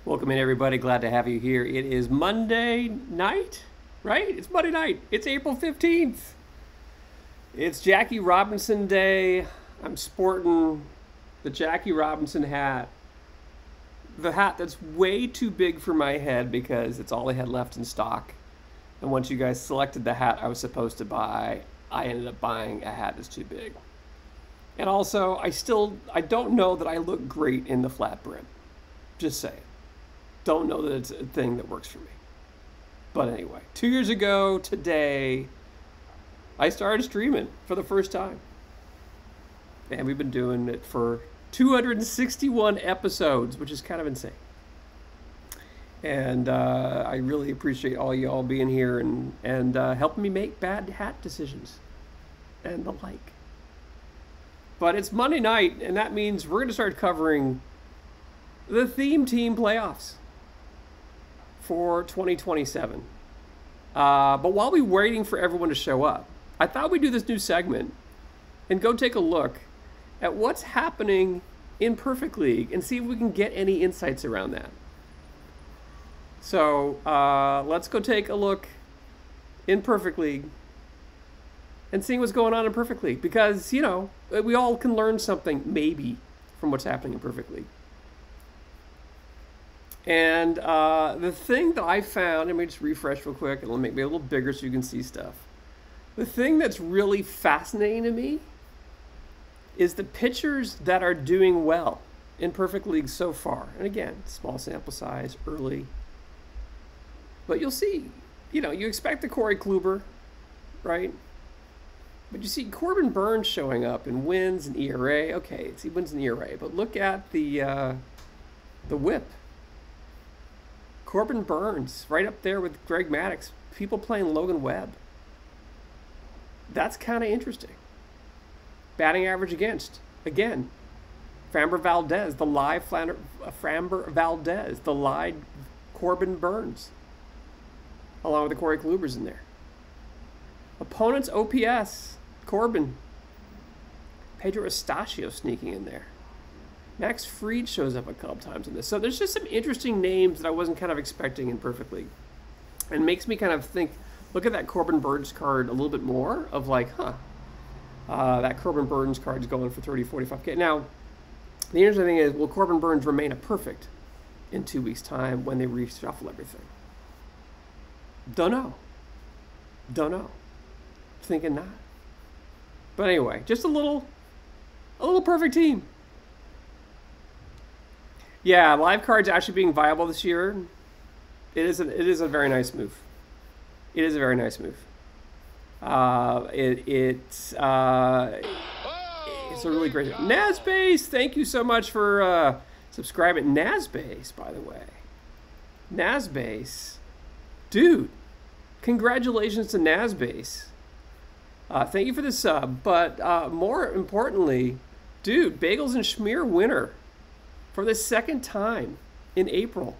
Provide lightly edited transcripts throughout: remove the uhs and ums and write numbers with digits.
Welcome in, everybody. Glad to have you here. It is Monday night, right? It's Monday night. It's April 15th. It's Jackie Robinson Day. I'm sporting the Jackie Robinson hat. The hat that's way too big for my head because it's all I had left in stock. And once you guys selected the hat I was supposed to buy, I ended up buying a hat that's too big. And also, I don't know that I look great in the flat brim. Just saying. Don't know that it's a thing that works for me. But anyway, 2 years ago today, I started streaming for the first time. And we've been doing it for 261 episodes, which is kind of insane. And I really appreciate all y'all being here and helping me make bad hat decisions and the like. But it's Monday night, and that means we're going to start covering the Theme Team playoffs for 2027. But while we're waiting for everyone to show up, I thought we'd do this new segment and go take a look at what's happening in Perfect League and see if we can get any insights around that. So let's go take a look in Perfect League and see what's going on in Perfect League, because, you know, we all can learn something maybe from what's happening in Perfect League. And the thing that I found, let me just refresh real quick and let me make it a little bigger so you can see stuff. The thing that's really fascinating to me is the pitchers that are doing well in Perfect League so far. And again, small sample size, early. But you'll see, you know, you expect the Corey Kluber, right? But you see Corbin Burnes showing up in wins and ERA. Okay, he wins in ERA, but look at the whip. Corbin Burnes, right up there with Greg Maddux. People playing Logan Webb. That's kind of interesting. Batting average against. Again, Framber Valdez, the live Framber Valdez, the live Corbin Burnes, along with the Corey Klubers in there. Opponents OPS, Corbin. Pedro Estacio sneaking in there. Max Fried shows up a couple times in this. So there's just some interesting names that I wasn't kind of expecting in Perfect League. And makes me kind of think, look at that Corbin Burnes card a little bit more of like, that Corbin Burnes card is going for 30, 45K. Now, the interesting thing is, will Corbin Burnes remain a perfect in 2 weeks' time when they reshuffle everything? Don't know. Don't know. Thinking not. But anyway, just a little perfect team. Yeah, live cards actually being viable this year. It is a very nice move. It is a very nice move. It's a really great. Nazbase, thank you so much for subscribing. Nazbase, by the way. Nazbase, dude, congratulations to Nazbase. Thank you for the sub, but more importantly, dude, Bagels and Schmear winner for the second time in April.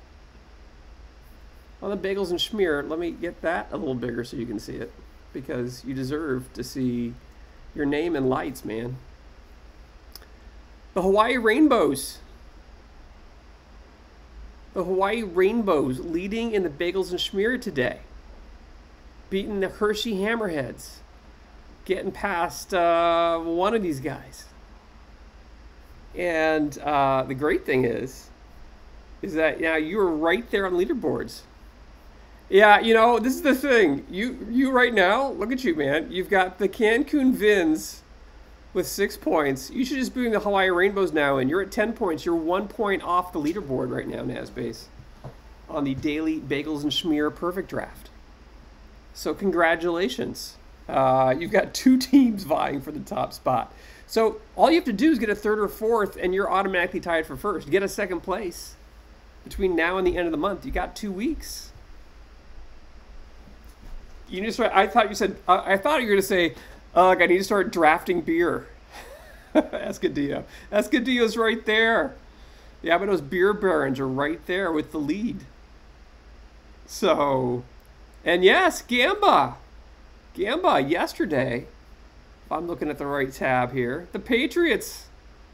On the Bagels and Schmear, let me get that a little bigger so you can see it, because you deserve to see your name in lights, man. The Hawaii Rainbows. The Hawaii Rainbows leading in the Bagels and Schmear today. Beating the Hershey Hammerheads. Getting past one of these guys. And the great thing is that, yeah, you were right there on leaderboards. Yeah, you know, this is the thing. You right now, look at you, man. You've got the Cancun Vins with 6 points. You should just be doing the Hawaii Rainbows now, and you're at 10 points. You're 1 point off the leaderboard right now, Nazbase, on the daily Bagels and Schmear perfect draft. So congratulations. You've got 2 teams vying for the top spot. So all you have to do is get a 3rd or 4th, and you're automatically tied for 1st. Get a 2nd place between now and the end of the month. You got 2 weeks. You just. I thought you said. I thought you were going to say, "Ugh, I need to start drafting beer." Escudillo. Escudillo's right there. The Abados Beer Barons are right there with the lead. So, and yes, Gamba yesterday, if I'm looking at the right tab here, the Patriots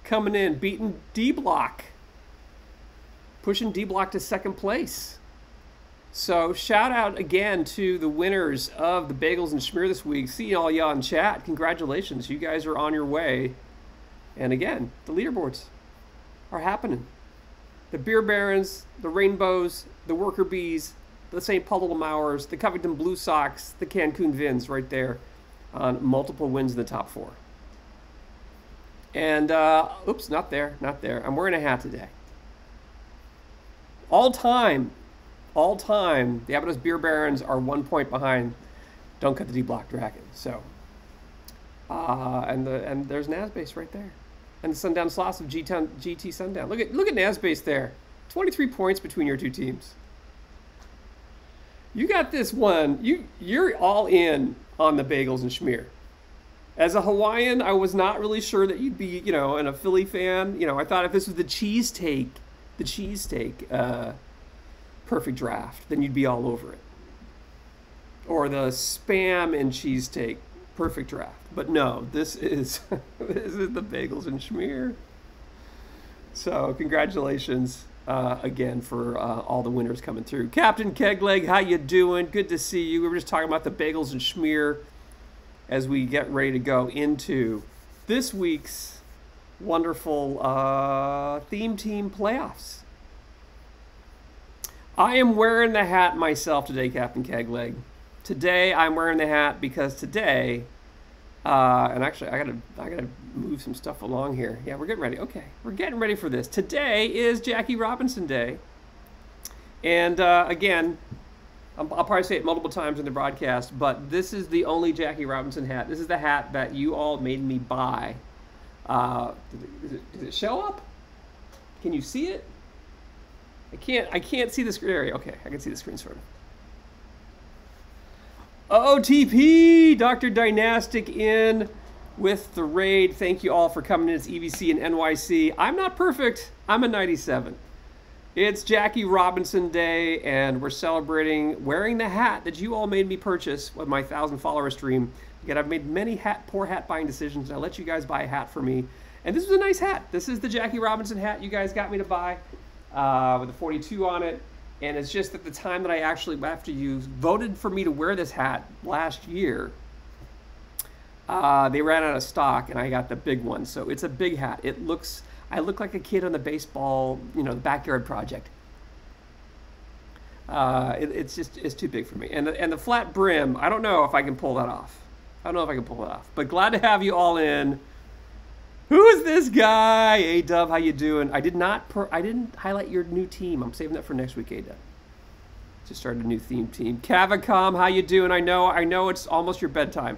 coming in, beating D-Block. pushing D-Block to second place. So shout out again to the winners of the Bagels and Schmear this week. Seeing all y'all in chat. Congratulations. You guys are on your way. And again, the leaderboards are happening. The Beer Barons, the Rainbows, the Worker Bees, the St. Paul Little Mowers, the Covington Blue Sox, the Cancun Vins right there on multiple wins in the top 4. And, oops, not there. I'm wearing a hat today. All time, the Abydos Beer Barons are 1 point behind Don't Cut the D-Block Dragon. So, and there's Nazbase right there. And the Sundown Sloths of GT Sundown. Look at Nazbase there. 23 points between your two teams. You got this one. You're all in on the Bagels and Schmear. As a Hawaiian, I was not really sure that you'd be, and a Philly fan. I thought if this was the cheesesteak perfect draft, then you'd be all over it. Or the Spam and cheesesteak perfect draft. But no, this is the Bagels and Schmear. So congratulations again for all the winners coming through. Captain Kegleg, how you doing? Good to see you. We were just talking about the Bagels and Schmear as we get ready to go into this week's wonderful theme team playoffs. I am wearing the hat myself today, Captain Kegleg. Today I'm wearing the hat because today, and actually I gotta move some stuff along here. Yeah, we're getting ready. Okay, we're getting ready for this. Today is Jackie Robinson Day, and again, I'll probably say it multiple times in the broadcast, but this is the only Jackie Robinson hat. This is the hat that you all made me buy. Does it show up? Can you see it? I can't see the screen area. Okay, I can see the screen sort of. OTP, Dr. Dynastic in with the raid. Thank you all for coming in. It's EVC and NYC. I'm not perfect. I'm a 97. It's Jackie Robinson Day, and we're celebrating wearing the hat that you all made me purchase with my 1,000-follower stream. Again, I've made many poor hat buying decisions, and I let you guys buy a hat for me. And this was a nice hat. This is the Jackie Robinson hat you guys got me to buy with a 42 on it. And it's just at the time that I actually, after you voted for me to wear this hat last year, they ran out of stock, and I got the big one. So it's a big hat. I look like a kid on the baseball, the backyard project. It's too big for me. And the flat brim, I don't know if I can pull that off. But glad to have you all in. Who is this guy? A-Dub, how you doing? I didn't highlight your new team. I'm saving that for next week, A-Dub. Just started a new theme team. Cavacom, how you doing? I know it's almost your bedtime.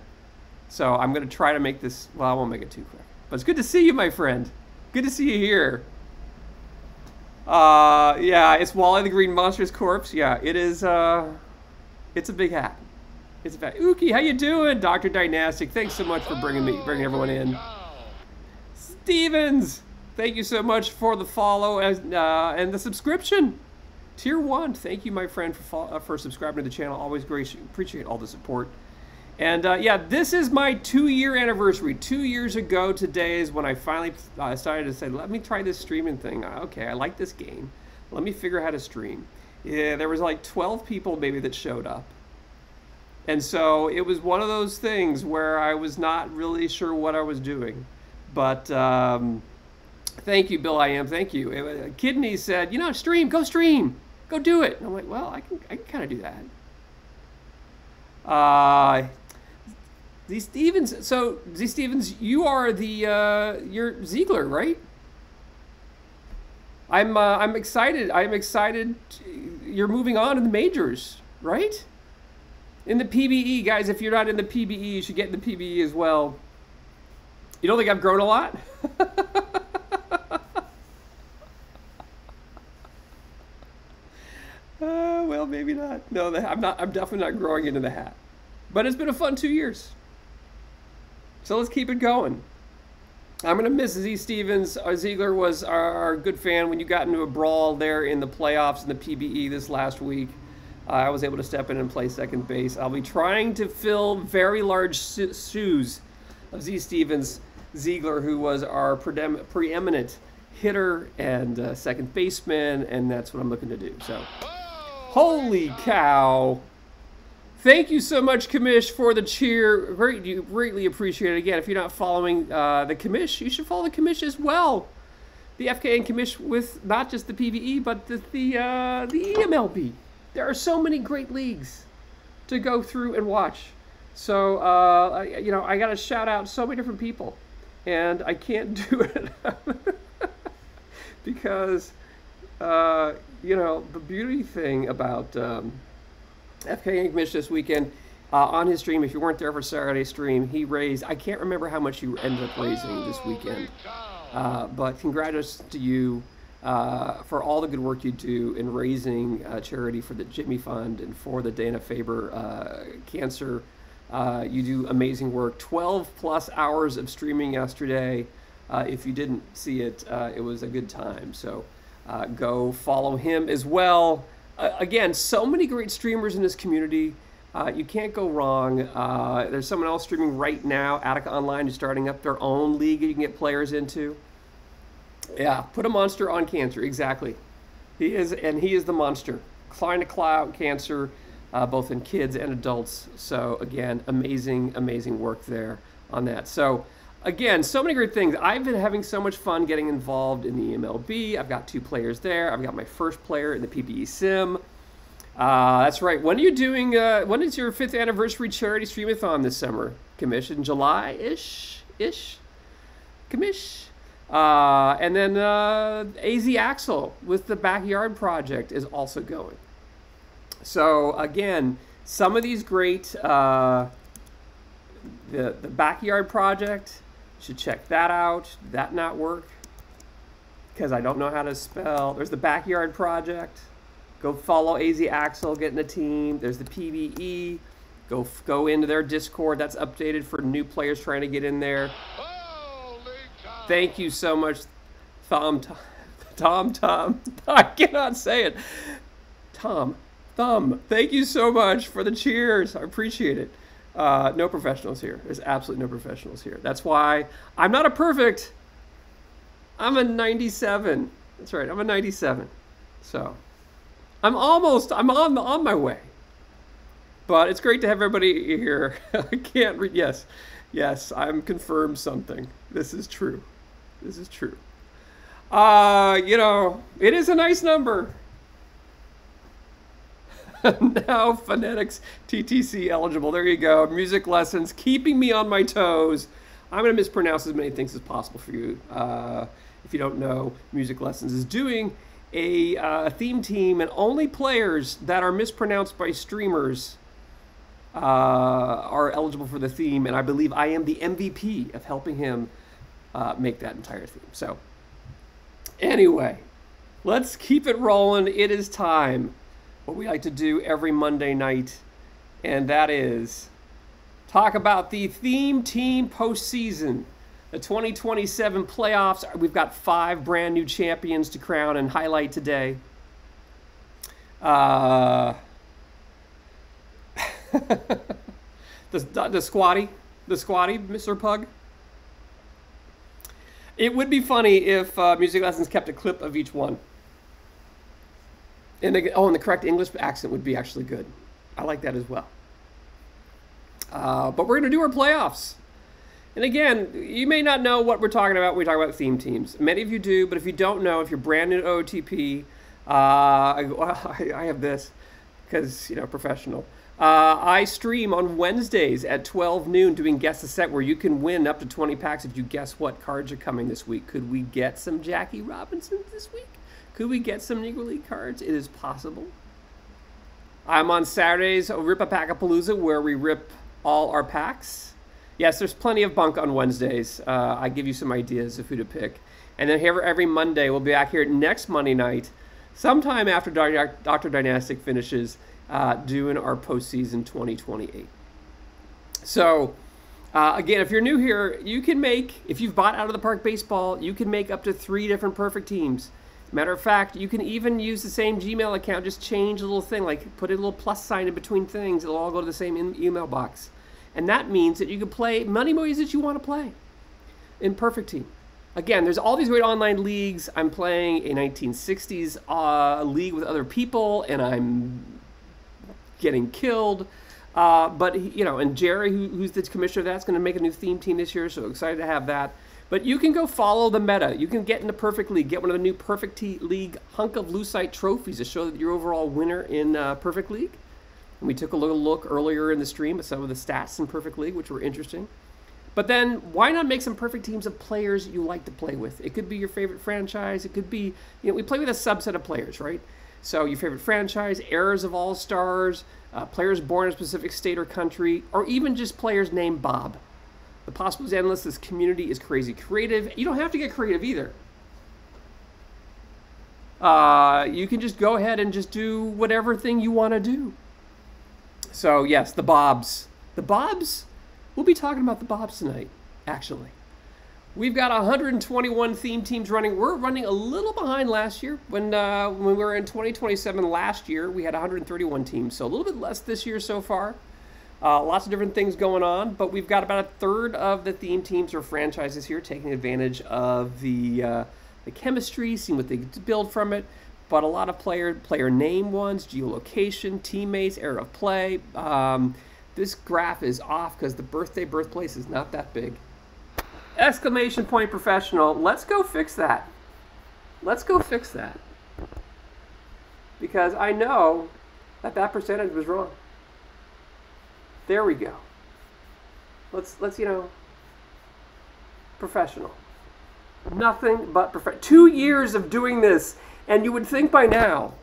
So I'm going to try to make this, well, I won't make it too quick. But it's good to see you, my friend. Good to see you here. Yeah, it's Wally the Green Monstrous Corpse. Yeah, it is, it's a big hat. It's a big hat. Uki, how you doing? Dr. Dynastic, thanks so much for bringing everyone in. Stevens, thank you so much for the follow and the subscription. Tier 1, thank you, my friend, for subscribing to the channel. Always appreciate all the support. And yeah, this is my 2-year anniversary. 2 years ago today is when I finally started to say, let me try this streaming thing. Okay, I like this game. Let me figure out how to stream. Yeah, there was like 12 people maybe that showed up. And so it was one of those things where I was not really sure what I was doing. But thank you, Bill I Am, thank you. Kidney said, stream, go do it. And I'm like, well, I can kind of do that. Z Stevens, so Z Stevens, you are you're Ziegler, right? I'm excited. You're moving on in the majors, right? In the PBE, guys. If you're not in the PBE, you should get in the PBE as well. You don't think I've grown a lot? Well, maybe not. No, I'm definitely not growing into the hat. But it's been a fun 2 years. So let's keep it going. I'm going to miss Z Stevens. Ziegler was our good fan when you got into a brawl there in the playoffs in the PBE this last week. I was able to step in and play second base. I'll be trying to fill very large shoes of Z Stevens. Ziegler, who was our preeminent hitter and second baseman, and that's what I'm looking to do. So, holy cow. Thank you so much, Commish, for the cheer. Greatly appreciate it. Again, if you're not following the Commish, you should follow the Commish as well. The FKN Commish with not just the PvE, but the EMLB. There are so many great leagues to go through and watch. So, I got to shout out so many different people. And I can't do it because, the beauty thing about FKN Commish this weekend, on his stream, if you weren't there for Saturday's stream, he raised, I can't remember how much you ended up raising this weekend. But congratulations to you for all the good work you do in raising charity for the Jimmy Fund and for the Dana-Farber cancer. You do amazing work. 12 plus hours of streaming yesterday. If you didn't see it, it was a good time. So go follow him as well. Again, so many great streamers in this community. You can't go wrong. There's someone else streaming right now, Attica Online, who's starting up their own league you can get players into. Yeah, put a monster on cancer, exactly. He is the monster. Trying to cloud cancer, both in kids and adults. So again, amazing work there on that. So again, so many great things. I've been having so much fun getting involved in the MLB. I've got 2 players there. I've got my first player in the PvE Sim. That's right. When are you doing, when is your 5th anniversary charity streamathon this summer? Commission July-ish? Commish? And then AZ Axel with the Backyard Project is also going. So again, some of these great, the Backyard Project, should check that out. Did that not work? Because I don't know how to spell. There's the Backyard Project. Go follow AZ Axel, get in the team. There's the PvE. Go into their Discord. That's updated for new players trying to get in there. Thank you so much, Tom. I cannot say it. Thumb. Thank you so much for the cheers. I appreciate it. No professionals here. There's absolutely no professionals here. That's why I'm not a perfect. I'm a 97. That's right. I'm a 97. So I'm on my way. But it's great to have everybody here. I can't read. Yes, I'm confirmed something. This is true. It is a nice number. Now phonetics TTC eligible. There you go. Music lessons, keeping me on my toes. I'm going to mispronounce as many things as possible for you. If you don't know, Music Lessons is doing a theme team, and only players that are mispronounced by streamers are eligible for the theme, and I believe I am the MVP of helping him make that entire theme. So anyway, let's keep it rolling. It is time. What we like to do every Monday night, and that is talk about the theme team postseason, the 2027 playoffs. We've got 5 brand new champions to crown and highlight today. The squatty, Mr. Pug. It would be funny if Music Lessons kept a clip of each one. And the correct English accent would be actually good. I like that as well. But we're going to do our playoffs. And again, you may not know what we're talking about when we talk about theme teams. Many of you do, but if you don't know, if you're brand new to OTP, I have this because, professional. I stream on Wednesdays at 12 noon doing Guess the Set, where you can win up to 20 packs if you guess what cards are coming this week. Could we get some Jackie Robinson this week? Could we get some Negro League cards? It is possible. I'm on Saturdays, Rip a Pack-a-Palooza, where we rip all our packs. Yes, there's plenty of bunk on Wednesdays. I give you some ideas of who to pick. And then here every Monday, we'll be back here next Monday night, sometime after Dr. Dynastic finishes, doing our postseason 2028. So, again, if you're new here, you can make, if you've bought Out of the Park Baseball, you can make up to 3 different perfect teams. Matter of fact, you can even use the same Gmail account, just change a little thing, like put a little plus sign in between things. It'll all go to the same email box. And that means that you can play many ways that you want to play in Perfect Team. Again, there's all these great online leagues. I'm playing a 1960s league with other people, and I'm getting killed. But, you know, and Jerry, who's the commissioner of that's going to make a new theme team this year, so excited to have that. But you can go follow the meta. You can get into Perfect League, get one of the new Perfect League Hunk of Lucite trophies to show that you're overall winner in Perfect League. And we took a little look earlier in the stream at some of the stats in Perfect League, which were interesting. But then, why not make some perfect teams of players you like to play with? It could be your favorite franchise. It could be, you know, we play with a subset of players, right? So your favorite franchise, heirs of all-stars, players born in a specific state or country, or even just players named Bob. The possibilities endless. This community is crazy creative. You don't have to get creative either. You can just go ahead and just do whatever thing you want to do. So yes, the Bobs. The Bobs? We'll be talking about the Bobs tonight, actually. We've got 121 theme teams running. We're running a little behind last year. When we were in 2027 last year, we had 131 teams, so a little bit less this year so far. Lots of different things going on, but we've got about a third of the theme teams or franchises here taking advantage of the chemistry, seeing what they get to build from it. But a lot of player name ones, geolocation, teammates, era of play. This graph is off because the birthplace is not that big. Exclamation point professional. Let's go fix that. Let's go fix that. Because I know that percentage was wrong. There we go. Let's you know, professional. Nothing but 2 years of doing this, and you would think by now.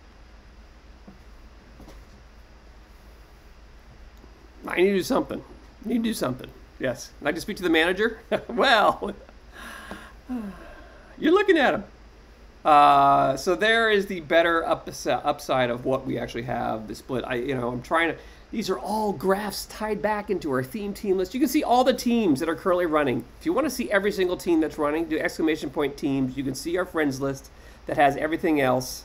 I need to do something. I need to do something. Yes. I'd like to speak to the manager? Well, you're looking at him. So there is the better upside of what we actually have, the split. I'm trying to, these are all graphs tied back into our theme team list. You can see all the teams that are currently running. If you want to see every single team that's running, do exclamation point teams. You can see our friends list that has everything else.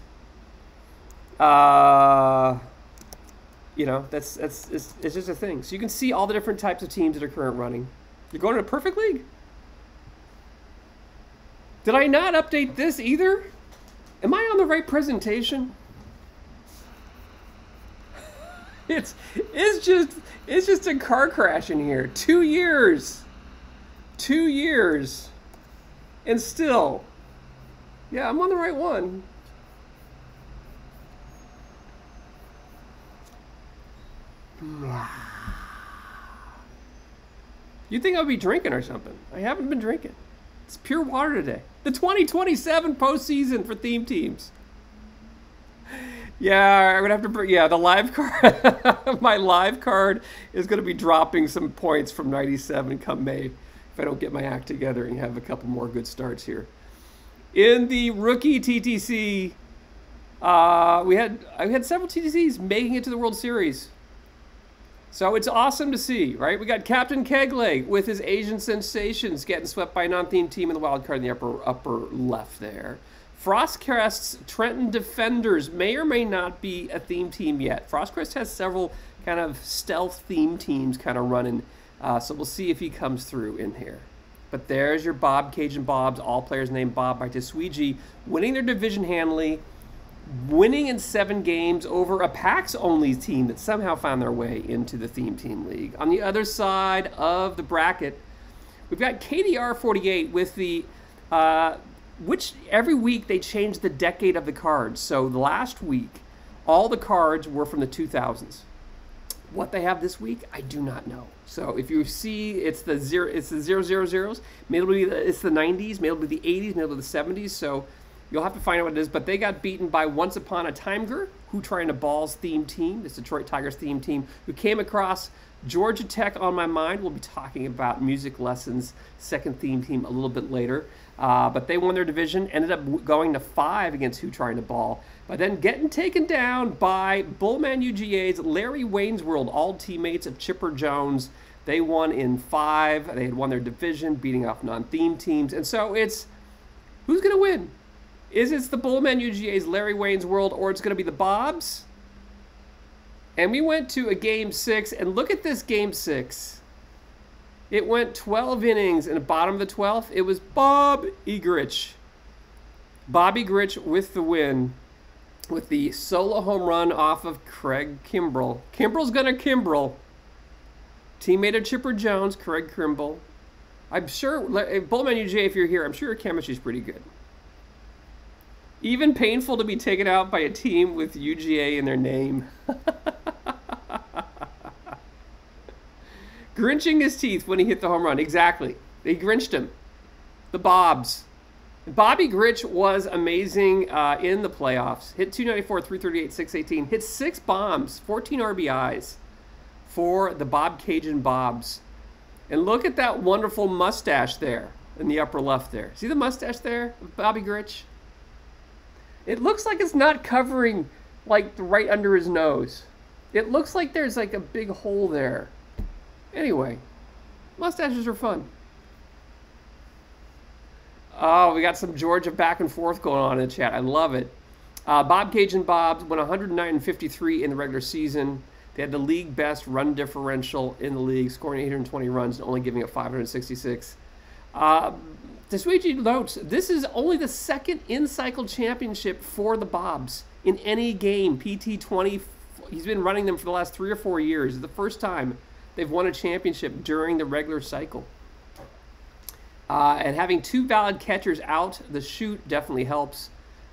You know, it's just a thing. So you can see all the different types of teams that are currently running. You're going to a Perfect League? Did I not update this either? Am I on the right presentation? It's just a car crash in here. 2 years. 2 years. And still. Yeah, I'm on the right one. You'd think I'd be drinking or something. I haven't been drinking. It's pure water today. The 2027 postseason for theme teams. Yeah, I'm gonna have to. Yeah, the live card. My live card is gonna be dropping some points from 97 come May if I don't get my act together and have a couple more good starts here. In the rookie TTC, I had several TTCs making it to the World Series. So it's awesome to see, right? We got Captain Kegleg with his Asian Sensations getting swept by a non-theme team in the wild card in the upper left there. Frostcrest's Trenton Defenders may or may not be a theme team yet. Frostcrest has several kind of stealth theme teams kind of running, so we'll see if he comes through in here. But there's your Bob Cajun Bobs, all players named Bob by Tiswiji, winning their division handily, winning in 7 games over a PAX-only team that somehow found their way into the Theme Team League. On the other side of the bracket, we've got KDR 48 with the, which every week they change the decade of the cards. So the last week, all the cards were from the 2000s. What they have this week, I do not know. So if you see, it's the 000s, maybe it's the 90s, maybe it'll be the 80s, maybe it'll be the 70s. So you'll have to find out what it is, but they got beaten by Once Upon a Timer, Who Trying to Ball's theme team, this Detroit Tigers theme team, who came across Georgia Tech on my mind. We'll be talking about Music Lessons' second theme team a little bit later. But they won their division, ended up going to 5 against Who Trying to Ball, but then getting taken down by Bullman UGA's Larry Waynesworld, all teammates of Chipper Jones. They won in 5. They had won their division, beating off non-theme teams. And so it's, who's going to win? Is it the Bullman UGA's Larry Waynesworld, or it's going to be the Bobs? And we went to a Game 6, and look at this Game 6. It went 12 innings, and the bottom of the 12th, it was Bob Grich. Bobby Grich with the win, with the solo home run off of Craig Kimbrell. Kimbrell's gonna Kimbrell. Teammate of Chipper Jones, Craig Kimbrell. I'm sure, Bullman UJ, if you're here, I'm sure your chemistry's pretty good. Even painful to be taken out by a team with UGA in their name. Grinching his teeth when he hit the home run. Exactly. They grinched him. The Bobs. Bobby Grich was amazing in the playoffs. Hit 294, 338, 618. Hit 6 bombs, 14 RBIs for the Bob Cajun Bobs. And look at that wonderful mustache there in the upper left there. See the mustache there, Bobby Grich? It looks like it's not covering like right under his nose. It looks like there's like a big hole there. Anyway, mustaches are fun. Oh, we got some Georgia back and forth going on in the chat. I love it. Bob Cajun Bobs went 109-53 in the regular season. They had the league best run differential in the league, scoring 820 runs and only giving up 566. Tsuiji notes, this is only the second in-cycle championship for the Bobs in any game. PT20, he's been running them for the last 3 or 4 years. It's the first time they've won a championship during the regular cycle. And having 2 valid catchers out the chute definitely helps.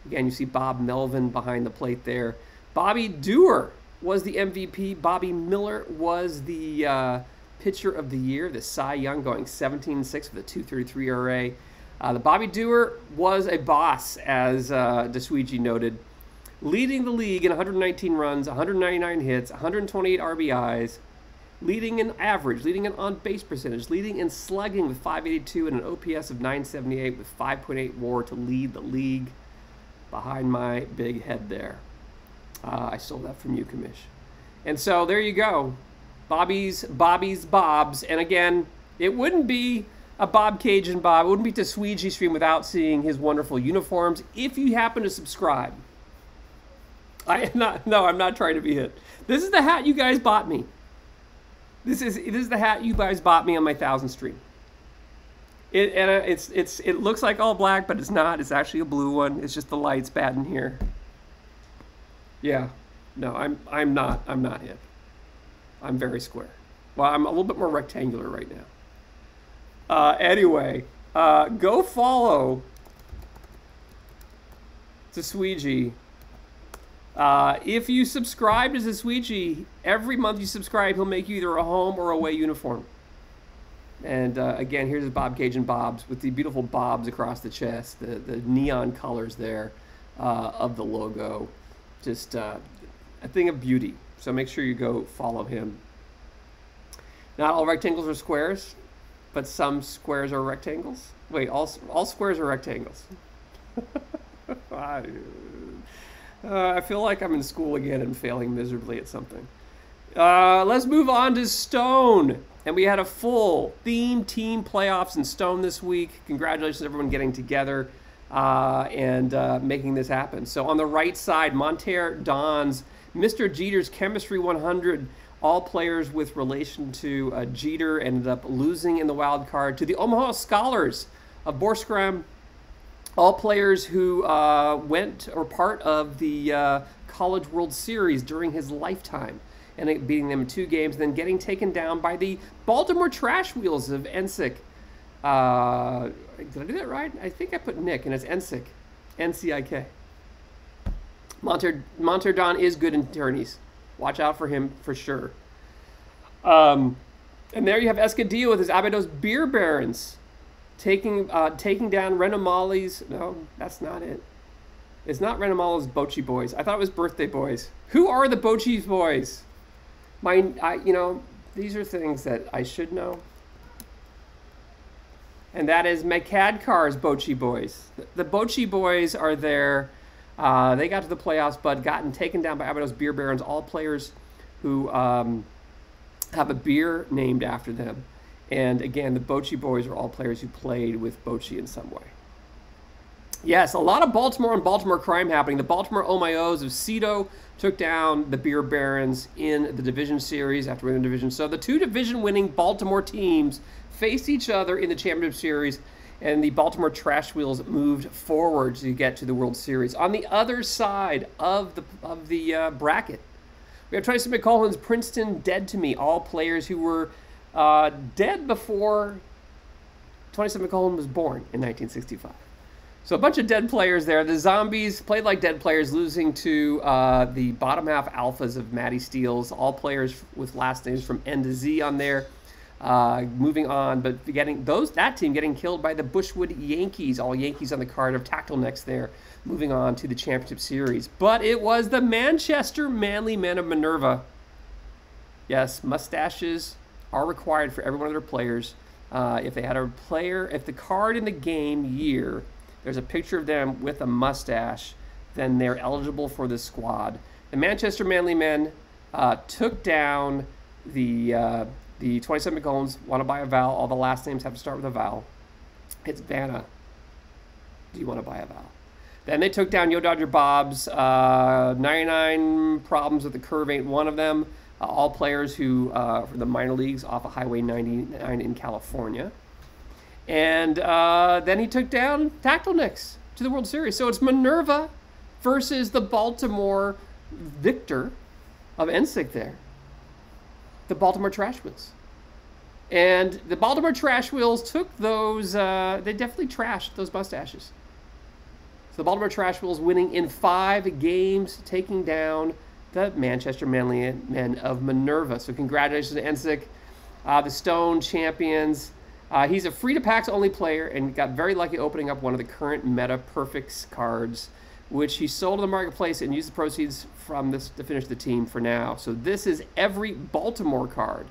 Again, you see Bob Melvin behind the plate there. Bobby Doerr was the MVP. Bobby Miller was the pitcher of the year, the Cy Young, going 17-6 with a 2.33 ERA. The Bobby Doerr was a boss, as Tsuiji noted, leading the league in 119 runs, 199 hits, 128 RBIs, leading in average, leading in on-base percentage, leading in slugging with 582 and an OPS of 978 with 5.8 WAR to lead the league. Behind my big head there. I stole that from you, Kamish. And so there you go. Bobby's Bobs. And again, it wouldn't be a Bob Cajun Bob. It wouldn't be Tsuiji stream without seeing his wonderful uniforms. If you happen to subscribe. I'm not trying to be hit. This is the hat you guys bought me. This is the hat you guys bought me on my 1,000 stream. It looks like all black, but it's not. It's actually a blue one. It's just the light's bad in here. Yeah, no, I'm not hip. I'm very square. Well, I'm a little bit more rectangular right now. Anyway, go follow Tsuiji. If you subscribe to Tsuiji, every month you subscribe, he'll make you either a home or away uniform. And again, here's the Bob Cajun Bobs with the beautiful bobs across the chest, the neon colors there of the logo. Just a thing of beauty. So make sure you go follow him. Not all rectangles are squares, but some squares are rectangles. Wait, all squares are rectangles. I feel like I'm in school again and failing miserably at something. Let's move on to Stone. And we had a full theme team playoffs in Stone this week. Congratulations, everyone getting together and making this happen. So on the right side, Monterey Don's Mr. Jeter's Chemistry 100. All players with relation to Jeter ended up losing in the wild card to the Omaha Scholars of Borskram. All players who went or part of the College World Series during his lifetime, and beating them in 2 games, then getting taken down by the Baltimore Trash Wheels of NSYNC. Did I do that right? I think I put Nick, and it's NSYNC. N-C-I-K. Monterey Don is good in tourneys. Watch out for him for sure. And there you have Escudillo with his Abydos Beer Barons. Taking down Renomali's. No, that's not it. It's not Renomali's Bocce Boys. I thought it was Birthday Boys. Who are the Bocce Boys? These are things that I should know. And that is Macadcar's Bocce Boys. The Bocce Boys are there. They got to the playoffs, but gotten taken down by Abydos Beer Barons. All players who have a beer named after them. And again, the Bocce Boys are all players who played with Bocce in some way. Yes, a lot of Baltimore and Baltimore crime happening. The Baltimore Omayos of Cito took down the Beer Barons in the division series after winning the division. So the 2 division-winning Baltimore teams faced each other in the championship series, and the Baltimore Trash Wheels moved forward to get to the World Series. On the other side of the bracket, we have Tracy McCullough's Princeton Dead to Me, all players who were dead before 27 McCullough was born in 1965. So a bunch of dead players there. The Zombies played like dead players, losing to the bottom half alphas of Matty Steels, all players with last names from N to Z on there. Moving on, but that team getting killed by the Bushwood Yankees, all Yankees on the card of Tactile Necks there, moving on to the championship series. But it was the Manchester Manly Men of Minerva. Yes, mustaches are required for every one of their players. If they had a player, if the card in the game year, there's a picture of them with a mustache, then they're eligible for the squad. The Manchester Manly Men took down the 27 McCulloughs. Want to buy a vowel? All the last names have to start with a vowel. It's Vanna. Do you want to buy a vowel? Then they took down Yo Dodger Bob's 99 Problems with the Curve Ain't One of Them. All players who from the minor leagues off of Highway 99 in California. And then he took down Tactile Necks to the World Series. So it's Minerva versus the Baltimore victor of NSYNC there. The Baltimore Trash Wheels. And the Baltimore Trash Wheels took those, they definitely trashed those mustaches. So the Baltimore Trash Wheels winning in 5 games, taking down the Manchester Manly Men of Minerva. So congratulations to NSYNC, the Stone champions. He's a free-to-packs only player and got very lucky opening up one of the current Meta Perfects cards, which he sold in the marketplace and used the proceeds from this to finish the team for now. So this is every Baltimore card.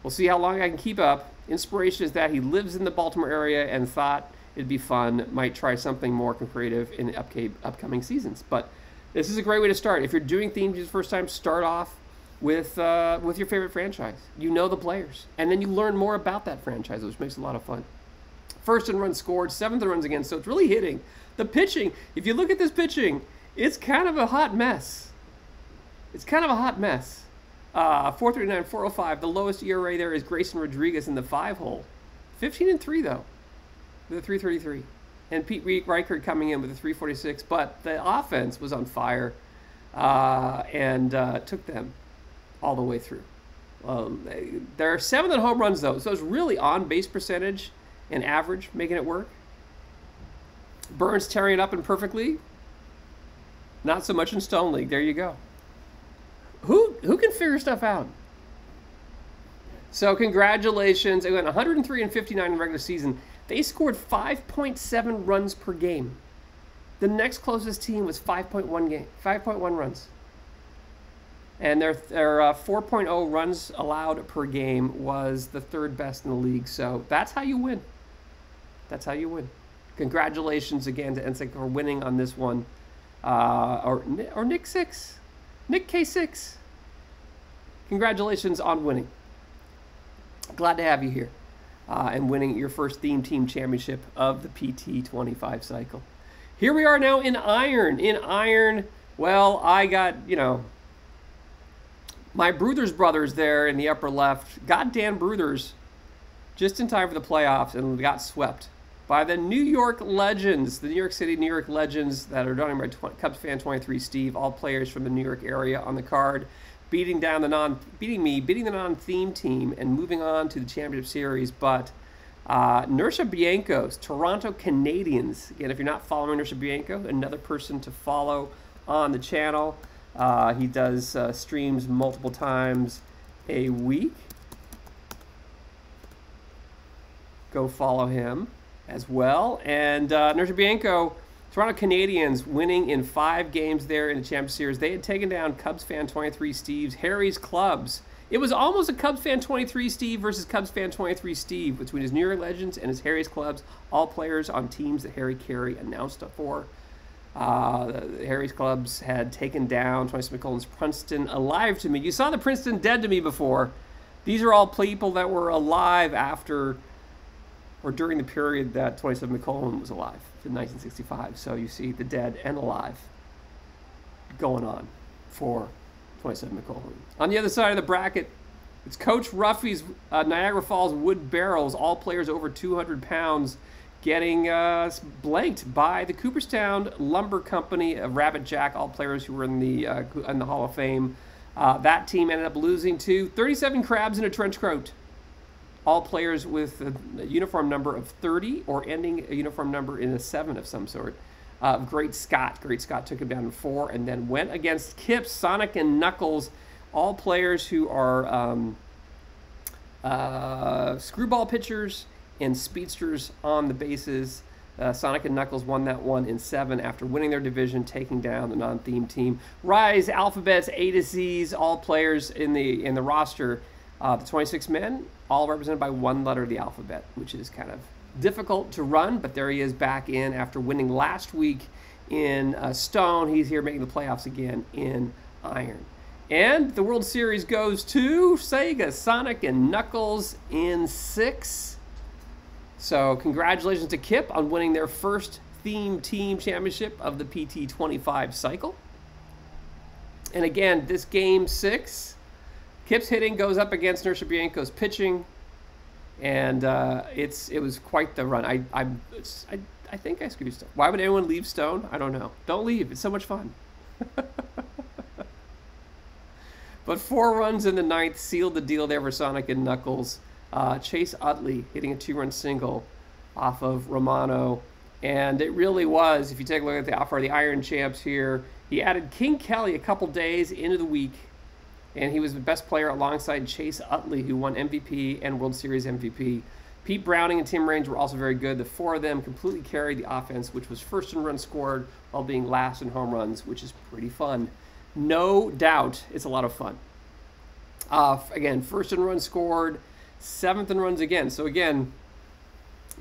We'll see how long I can keep up. Inspiration is that he lives in the Baltimore area and thought it'd be fun, might try something more creative in the upcoming seasons. But this is a great way to start. If you're doing themes for the first time, start off with your favorite franchise. You know the players. And then you learn more about that franchise, which makes it a lot of fun. First in runs scored, 7th in runs against, so it's really hitting. The pitching, if you look at this pitching, it's kind of a hot mess. It's kind of a hot mess. 439, 405. The lowest ERA there is Grayson Rodriguez in the 5-hole. 15-3 though, with a 333. And Pete Reichert coming in with a 346. But the offense was on fire and took them all the way through. There are 7 home runs though, so it's really on base percentage and average making it work. Burns tearing it up in Perfect League. Not so much in Stone League. There you go. Who can figure stuff out? So congratulations. They went 103 and 59 in the regular season. They scored 5.7 runs per game. The next closest team was 5.1 runs. And their 4.0 runs allowed per game was the 3rd best in the league. So that's how you win. That's how you win. Congratulations again to NSYNC for winning on this one. Or Nick 6. Nick K6. Congratulations on winning. Glad to have you here. And winning your first Theme Team Championship of the PT25 cycle. Here we are now in Iron. In Iron, well, I got, my Bruthers brothers there in the upper left got Dan Bruthers just in time for the playoffs and got swept by the New York Legends, the New York City, New York Legends that are done by Cubs fan 23 Steve, all players from the New York area on the card, beating the non-theme team and moving on to the championship series. But Nersha Bianco's Toronto Canadiens, again, if you're not following Nersha Bianco, another person to follow on the channel. He does streams multiple times a week. Go follow him as well. And Nersha Bianco, Toronto Canadiens winning in 5 games there in the Championship Series. They had taken down Cubs fan 23 Steve's Harry's Clubs. It was almost a Cubs fan 23 Steve versus Cubs fan 23 Steve between his New York Legends and his Harry's Clubs, all players on teams that Harry Carey announced for. The Harry's Clubs had taken down 27 McCullough's Princeton Alive to Me. You saw the Princeton Dead to Me before. These are all people that were alive after or during the period that 27 McCullough was alive in 1965. So you see the dead and alive going on for 27 McCullough. On the other side of the bracket, It's Coach Ruffy's Niagara Falls Wood Barrels, all players over 200 pounds, getting blanked by the Cooperstown Lumber Company of Rabbit Jack, all players who were in the Hall of Fame. That team ended up losing to 37 Crabs in a Trench Coat. All players with a uniform number of 30 or ending a uniform number in a 7 of some sort. Great Scott took him down in 4 and then went against Kips, Sonic, and Knuckles, all players who are screwball pitchers and speedsters on the bases. Sonic and Knuckles won that one in 7 after winning their division, taking down the non-theme team. Rise, Alphabets, A to Z's, all players in the roster. The 26 men, all represented by one letter of the alphabet, which is kind of difficult to run, but there he is back in after winning last week in Stone. He's here making the playoffs again in Iron. And the World Series goes to Sega, Sonic, and Knuckles in 6. So congratulations to Kip on winning their first theme team championship of the PT25 cycle. And again, this game 6, Kip's hitting goes up against Nersabianco's pitching, and it was quite the run. I think I screwed Stone. Why would anyone leave Stone? I don't know. Don't leave. It's so much fun. But 4 runs in the 9th sealed the deal there for Sonic and Knuckles. Chase Utley hitting a 2-run single off of Romano. And it really was, if you take a look at the Iron Champs here, he added King Kelly a couple days into the week, and he was the best player alongside Chase Utley, who won MVP and World Series MVP. Pete Browning and Tim Raines were also very good. The 4 of them completely carried the offense, which was first in runs scored while being last in home runs, which is pretty fun. No doubt it's a lot of fun. Again, first in runs scored, 7th in runs again. So again,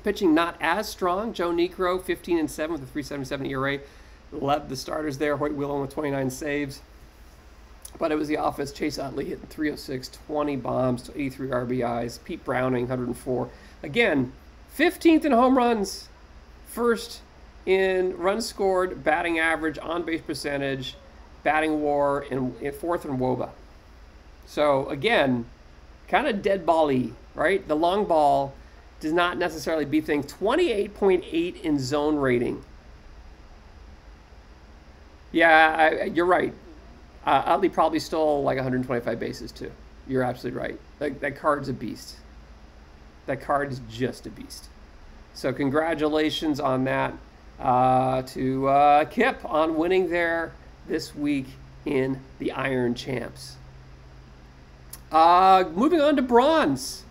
pitching not as strong. Joe Niekro, 15-7 with a 3.77 ERA, led the starters there. Hoyt Whelan with 29 saves. But it was the offense. Chase Utley hitting 306, 20 bombs, 83 RBIs. Pete Browning, 104. Again, 15th in home runs, first in runs scored, batting average, on-base percentage, batting WAR, and 4th in WOBA. So again, kind of dead ball-y, right? The long ball does not necessarily beat things. 28.8 in zone rating. Yeah, you're right. Utley probably stole like 125 bases too. You're absolutely right. That card's a beast. That card is just a beast. So congratulations on that to Kip on winning there this week in the Iron Champs. Moving on to Bronze.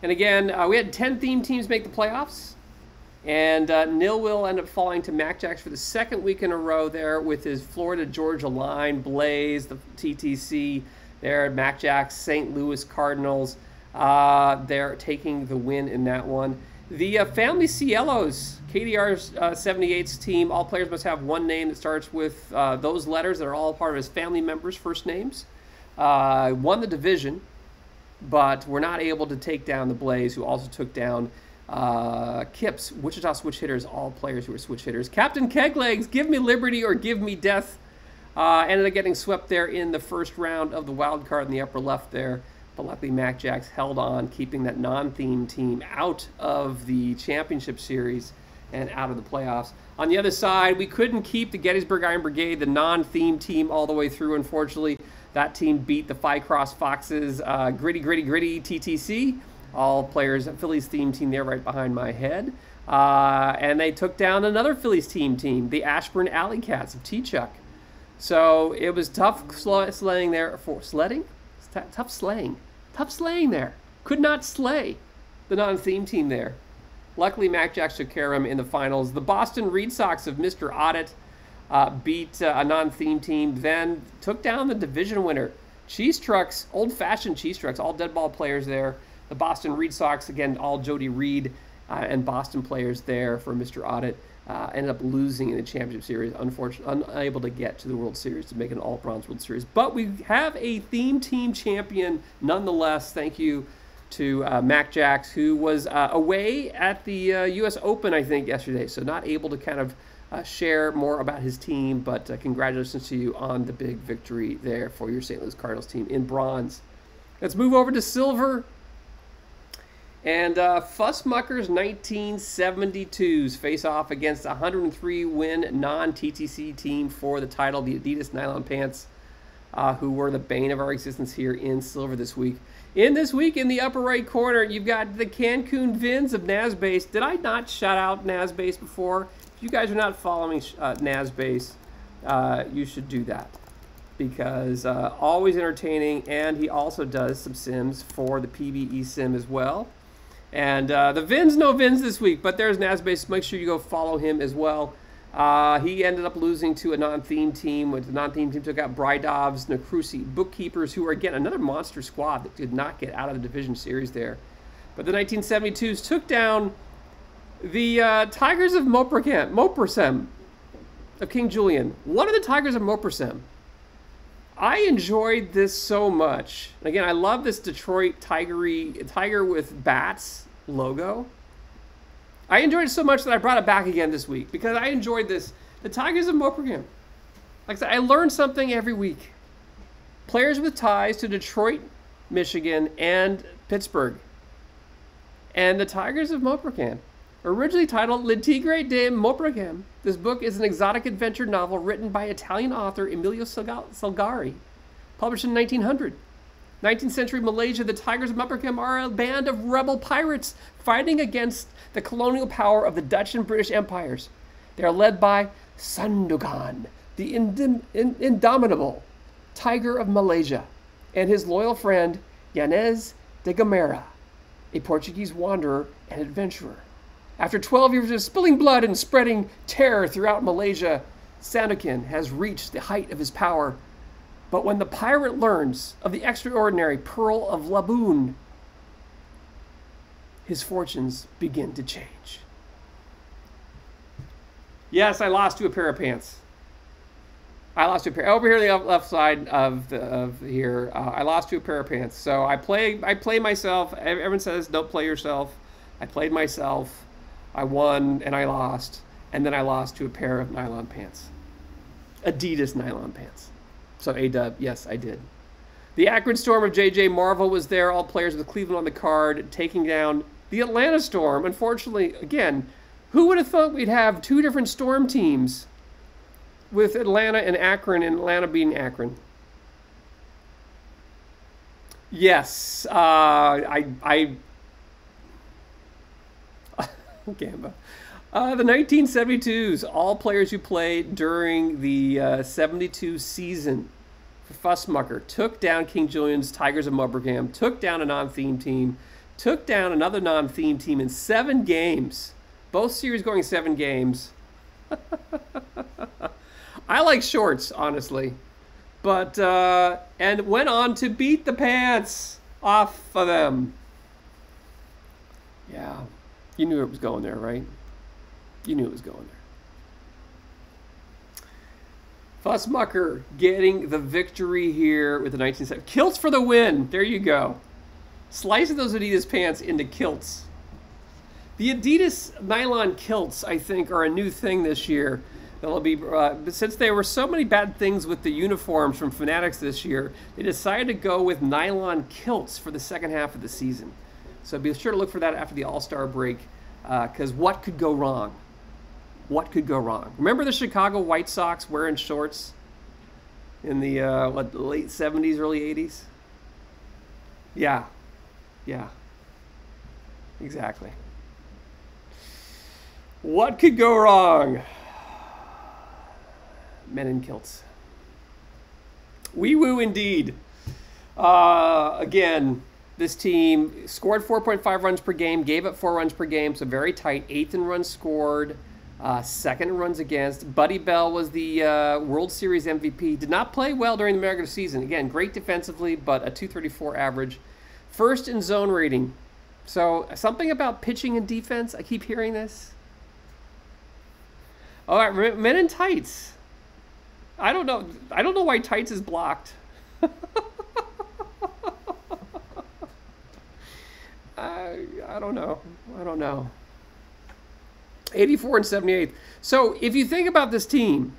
And again, we had 10 theme teams make the playoffs. And Nilwil ended up falling to Mac Jacks for the 2nd week in a row there with his Florida-Georgia line, Blaze, the TTC there, Mac Jacks, St. Louis Cardinals. They're taking the win in that one. The Family Cielos, KDR's 78's team, all players must have one name that starts with those letters that are all part of his family members' first names. Won the division, but were not able to take down the Blaze, who also took down Kip's Wichita Switch Hitters, all players who were switch hitters. Captain Keglegs, give me liberty or give me death. Ended up getting swept there in the first round of the wild card in the upper left there. But luckily Mac Jacks held on, keeping that non-theme team out of the championship series and out of the playoffs. On the other side, we couldn't keep the Gettysburg Iron Brigade, the non-theme team, all the way through, unfortunately. That team beat the Phi Cross Foxes, Gritty TTC. All players, Phillies theme team there right behind my head. And they took down another Phillies team, the Ashburn Alley Cats of T-Chuck. So it was tough slaying there for sledding? Tough slaying there. Could not slay the non-theme team there. Luckily, Mac Jacks took care of him in the finals. The Boston Red Sox of Mr. Audit beat a non-theme team, then took down the division winner. Cheese Trucks, old-fashioned Cheese Trucks, all dead ball players there. The Boston Red Sox, again, all Jody Reed and Boston players there for Mr. Audit, ended up losing in the championship series, unfortunately, unable to get to the World Series to make an all-bronze World Series. But we have a theme team champion nonetheless. Thank you to Mac Jacks, who was away at the U.S. Open, I think, yesterday, so not able to kind of share more about his team, but congratulations to you on the big victory there for your St. Louis Cardinals team in bronze. Let's move over to silver. And Fussmuckers 1972s face off against a 103-win non-TTC team for the title, the Adidas Nylon Pants, who were the bane of our existence here in silver this week. In this week, in the upper right corner, you've got the Cancun Vins of NASBase. Did I not shout out NASBase before? If you guys are not following NASBase, you should do that, because always entertaining, and he also does some sims for the PvE sim as well. And the Vins, no Vins this week, but there's NASBase. Make sure you go follow him as well. He ended up losing to a non-theme team. The non-theme team took out Brydov's Nakrusi Bookkeepers, who are, again, another monster squad that did not get out of the division series there. But the 1972s took down the Tigers of Moprasem of King Julian. One of the Tigers of Moprasem. I enjoyed this so much. Again, I love this Detroit tiger with bats logo. I enjoyed it so much that I brought it back again this week because I enjoyed this. The Tigers of Moprasem. Like I said, I learn something every week. Players with ties to Detroit, Michigan, and Pittsburgh. And the Tigers of Moprasem. Originally titled Le Tigre de Moprasem, this book is an exotic adventure novel written by Italian author Emilio Salgari, published in 1900. 19th century Malaysia, the Tigers of Moprasem are a band of rebel pirates fighting against the colonial power of the Dutch and British empires. They are led by Sandokan, the indomitable Tiger of Malaysia, and his loyal friend Yanez de Gamera, a Portuguese wanderer and adventurer. After 12 years of spilling blood and spreading terror throughout Malaysia, Sandokan has reached the height of his power. But when the pirate learns of the extraordinary Pearl of Laboon, his fortunes begin to change. Yes, I lost to a pair of pants. I lost to a pair. Over here, the left side of here, I lost to a pair of pants. So I play myself. Everyone says don't play yourself. I played myself. I won and I lost, and then I lost to a pair of nylon pants. Adidas nylon pants. So A-dub, yes, I did. The Akron Storm of J.J. Marvel was there, all players with Cleveland on the card, taking down the Atlanta Storm. Unfortunately, again, who would have thought we'd have two different Storm teams with Atlanta and Akron, and Atlanta being Akron? Yes, Gamba. The 1972s, all players who played during the 72 season for Fussmucker took down King Julian's Tigers of Moprasem, took down a non-theme team, took down another non-theme team in 7 games. Both series going 7 games. I like shorts, honestly. But, and went on to beat the pants off of them. Yeah. You knew it was going there, right? You knew it was going there. Fussmucker getting the victory here with the 1970s. Kilts for the win. There you go. Slicing those Adidas pants into kilts. The Adidas nylon kilts, I think, are a new thing this year. That'll be since there were so many bad things with the uniforms from Fanatics this year, they decided to go with nylon kilts for the second half of the season. So be sure to look for that after the All-Star break, because what could go wrong? What could go wrong? Remember the Chicago White Sox wearing shorts in the late 70s, early 80s? Yeah. Yeah. Exactly. What could go wrong? Men in kilts. Wee woo indeed. Again, this team scored 4.5 runs per game, gave up 4 runs per game, so very tight. 8th in runs scored, 2nd in runs against. Buddy Bell was the World Series MVP. Did not play well during the regular season. Again, great defensively, but a .234 average. 1st in zone rating. So something about pitching and defense. I keep hearing this. All right, men in tights. I don't know why tights is blocked. I don't know. 84 and 78. So if you think about this team,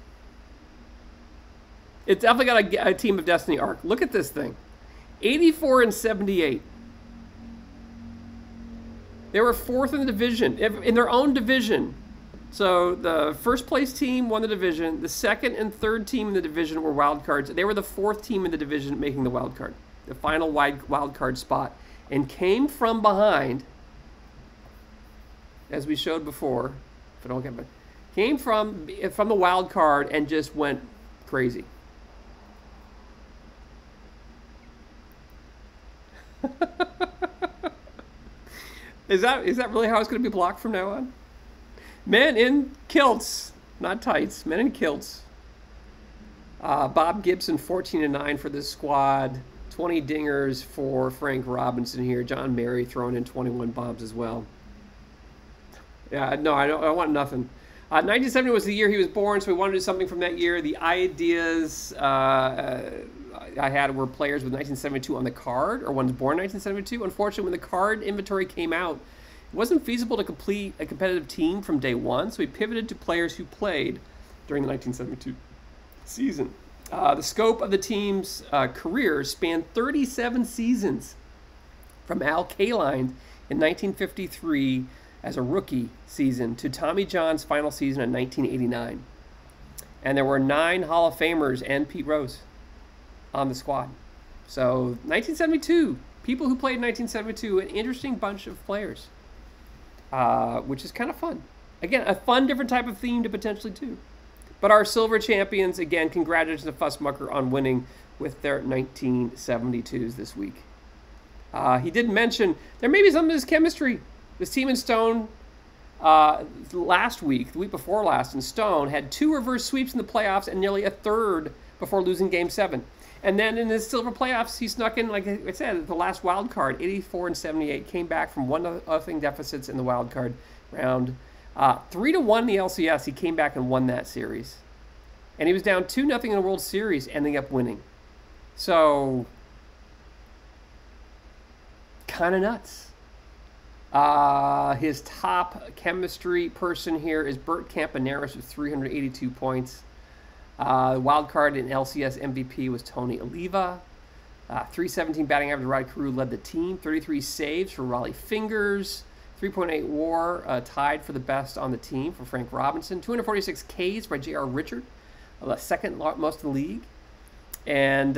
it's definitely got a team of Destiny arc. Look at this thing. 84 and 78. They were 4th in the division, in their own division. So the first place team won the division. The second and third team in the division were wild cards. They were the 4th team in the division making the wild card, the final wild card spot, and came from behind, as we showed before. If I don't get it, came from the wild card and just went crazy. Is that really how it's going to be blocked from now on? Men in kilts, not tights. Men in kilts. Bob Gibson, 14 and 9 for this squad. 20 dingers for Frank Robinson here. John Mary throwing in 21 bombs as well. Yeah, no, I want nothing. 1970 was the year he was born, so we wanted to do something from that year. The ideas I had were players with 1972 on the card, or ones born in 1972. Unfortunately, when the card inventory came out, it wasn't feasible to complete a competitive team from day one, so we pivoted to players who played during the 1972 season. The scope of the team's career spanned 37 seasons, from Al Kaline in 1953 as a rookie season to Tommy John's final season in 1989. And there were 9 Hall of Famers and Pete Rose on the squad. So 1972, people who played in 1972, an interesting bunch of players, which is kind of fun. Again, a fun, different type of theme to potentially do. But our silver champions, again, congratulations to Fussmucker on winning with their 1972s this week. He did mention there may be some of this chemistry. This team in Stone last week, the week before last in Stone, had 2 reverse sweeps in the playoffs and nearly a third before losing Game 7. And then in the silver playoffs, he snuck in, like I said, the last wild card, 84 and 78, came back from 1-0 deficits in the wild card round. 3-1 in the LCS, he came back and won that series. And he was down 2-0 in the World Series, ending up winning. So, kind of nuts. His top chemistry person here is Bert Campaneris with 382 points. The wild card in LCS MVP was Tony Oliva. 317 batting average. Rod Carew led the team. 33 saves for Raleigh Fingers. 3.8 WAR tied for the best on the team for Frank Robinson. 246 Ks by J.R. Richard, the second most in the league. And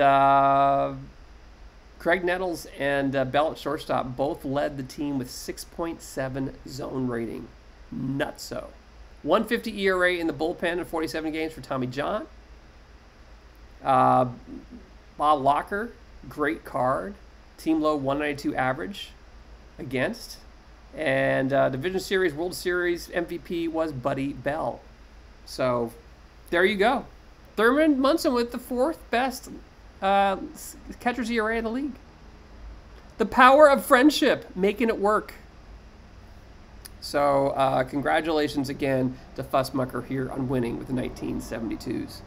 Craig Nettles and Bell at shortstop both led the team with 6.7 zone rating. Nutso. 150 ERA in the bullpen in 47 games for Tommy John. Bob Locker, great card. Team low 192 average against. And Division Series, World Series MVP was Buddy Bell. So there you go. Thurman Munson with the 4th best catcher's ERA in the league. The power of friendship, making it work. So congratulations again to Fussmucker here on winning with the 1972s.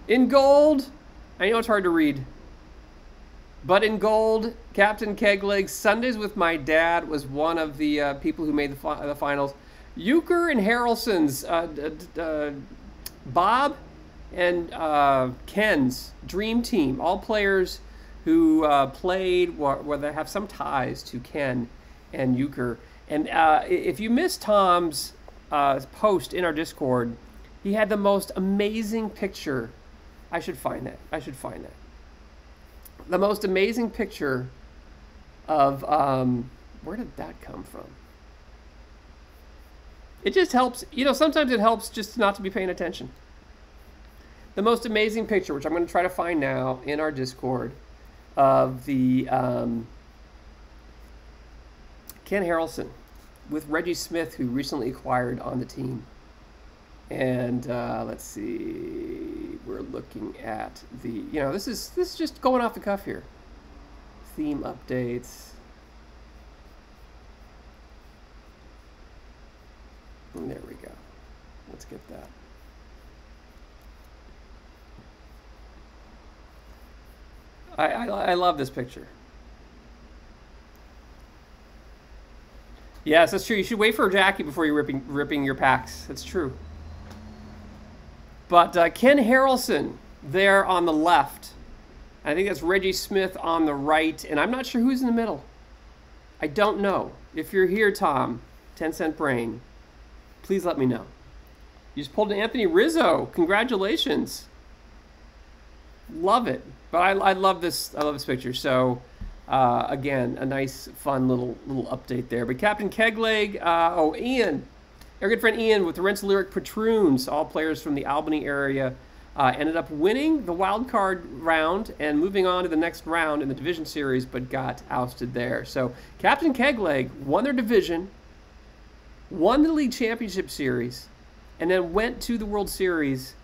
In gold, I know it's hard to read, but in gold, Captain Kegleg's Sundays with My Dad was one of the people who made the finals. Euchre and Harrelson's Bob and Ken's Dream Team, all players who played where they have some ties to Ken and Euchre. And if you missed Tom's post in our Discord, he had the most amazing picture. I should find that. The most amazing picture of, where did that come from? It just helps, sometimes it helps just not to be paying attention. The most amazing picture, which I'm going to try to find now in our Discord, of the Ken Harrelson with Reggie Smith, who recently acquired on the team. And let's see, we're looking at the, this is just going off the cuff here. Theme updates. And there we go. Let's get that. I love this picture. Yes, that's true. You should wait for Jackie before you're ripping your packs. That's true. But Ken Harrelson there on the left I think that's Reggie Smith on the right, and I'm not sure who's in the middle. I don't know. If you're here, Tom, 10 Cent Brain, please let me know. You just pulled an Anthony Rizzo. Congratulations. Love it. But I love this. I love this picture. So again, a nice, fun little update there. But Captain Kegleg, Ian, our good friend Ian with the Rensselaer Patroons, all players from the Albany area, ended up winning the wild card round and moving on to the next round in the division series, but got ousted there. So Captain Kegleg won their division, won the league championship series, and then went to the World Series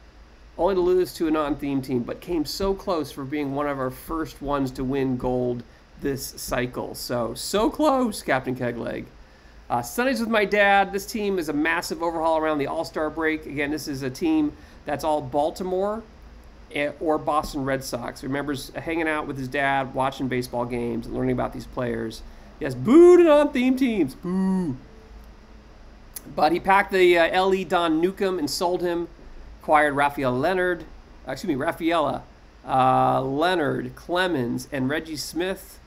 only to lose to a non-theme team, but came so close for being one of our first ones to win gold this cycle. So close, Captain Kegleg. Sundays with my dad. This team is a massive overhaul around the All-Star break. Again, this is a team that's all Baltimore or Boston Red Sox. He remembers hanging out with his dad, watching baseball games, and learning about these players. Yes, boo to non-theme teams. Boo. But he packed the L.E. Don Newcomb and sold him. Acquired Rafaela Leonard, Clemens, and Reggie Smith.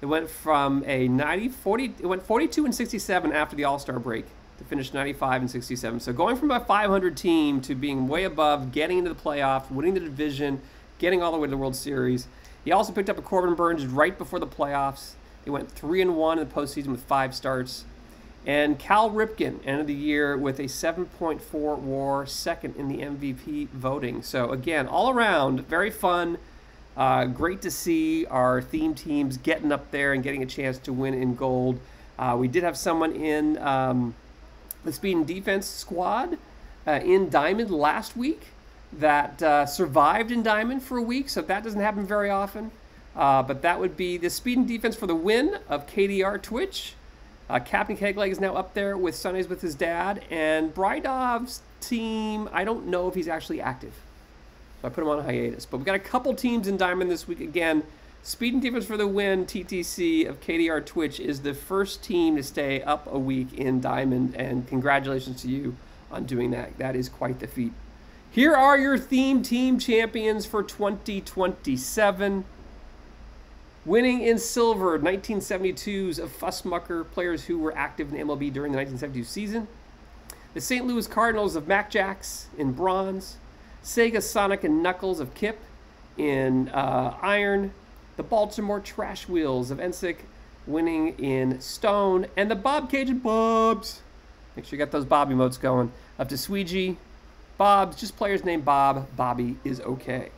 It went from a 42 and 67 after the All-Star break to finish 95 and 67. So going from a 500 team to being way above, getting into the playoffs, winning the division, getting all the way to the World Series. He also picked up a Corbin Burns right before the playoffs. He went 3-1 in the postseason with 5 starts. And Cal Ripken ended the year with a 7.4 WAR, second in the MVP voting. So again, all around, very fun. Great to see our theme teams getting up there and getting a chance to win in gold. We did have someone in the speed and defense squad in Diamond last week that survived in Diamond for a week, so that doesn't happen very often. But that would be the speed and defense for the win of KDR Twitch. Captain Kegleg is now up there with Sundays with his dad. And Brydov's team, I don't know if he's actually active. So I put him on a hiatus. But we've got a couple teams in Diamond this week. Again, speed and defense for the win, TTC of KDR Twitch is the first team to stay up a week in Diamond. And congratulations to you on doing that. That is quite the feat. Here are your theme team champions for 2027. Winning in silver, 1972s of Fussmucker, players who were active in MLB during the 1972 season. The St. Louis Cardinals of Mac Jacks in bronze. Sega Sonic and Knuckles of Kip in iron. The Baltimore Trash Wheels of Ensick winning in stone. And the Bob Cajun Bobs. Make sure you got those Bob emotes going. Up to Sweegie. Bob's, just players named Bob. Bobby is okay.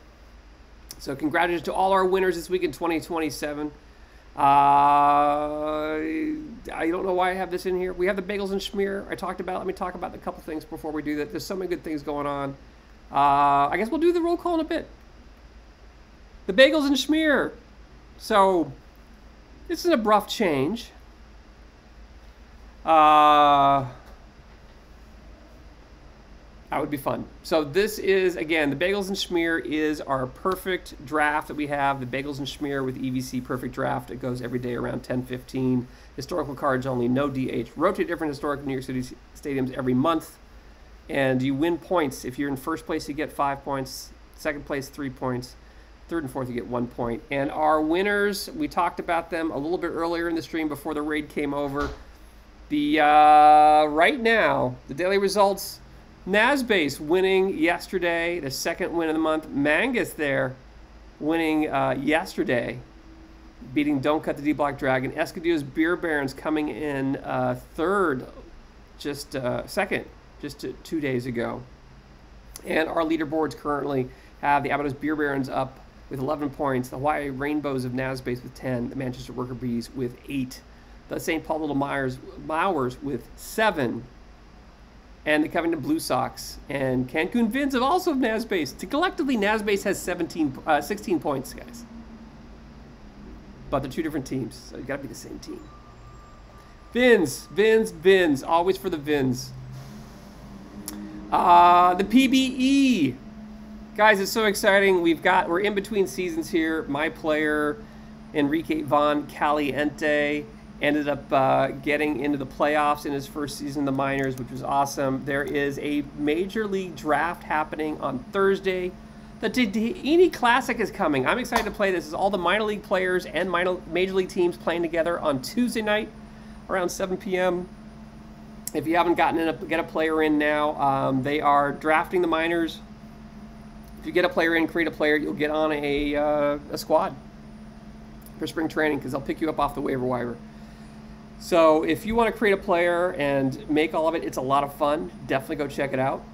So congratulations to all our winners this week in 2027. I don't know why I have this in here. We have the Bagels and Schmear I talked about. Let me talk about a couple things before we do that. There's so many good things going on. I guess we'll do the roll call in a bit. The Bagels and Schmear. So this is an abrupt change. That would be fun. So this is, again, the Bagels and Schmear is our perfect draft that we have. The Bagels and Schmear with EVC Perfect Draft. It goes every day around 10:15. Historical cards only, no DH. Rotate different historic New York City stadiums every month. And you win points. If you're in first place, you get 5 points. Second place, 3 points. Third and fourth, you get 1 point. And our winners, we talked about them a little bit earlier in the stream before the raid came over. The right now, the daily results, Nazbase winning yesterday, the second win of the month. Mangus there winning yesterday, beating Don't Cut the D-Block Dragon. Escadillo's Beer Barons coming in third, second, just 2 days ago. And our leaderboards currently have the Abados Beer Barons up with 11 points, the Hawaii Rainbows of Nazbase with 10, the Manchester Worker Bees with 8, the St. Paul Little Mowers with 7, and the Covington Blue Sox and Cancun Vins have also Nazbase. Collectively, Nazbase has 16 points, guys. But they're two different teams, so you gotta be the same team. Vins, always for the Vins. The PBE. Guys, it's so exciting. We're in between seasons here. My player, Enrique Von Caliente, ended up getting into the playoffs in his first season in the minors, which was awesome. There is a Major League draft happening on Thursday. The Tadini Classic is coming. I'm excited to play this. It's all the minor league players and major league teams playing together on Tuesday night around 7 p.m. If you haven't gotten in, get a player in now. They are drafting the minors. If you get a player in, create a player, you'll get on a squad for spring training because they'll pick you up off the waiver wire. So if you want to create a player and make all of it, it's a lot of fun. Definitely go check it out.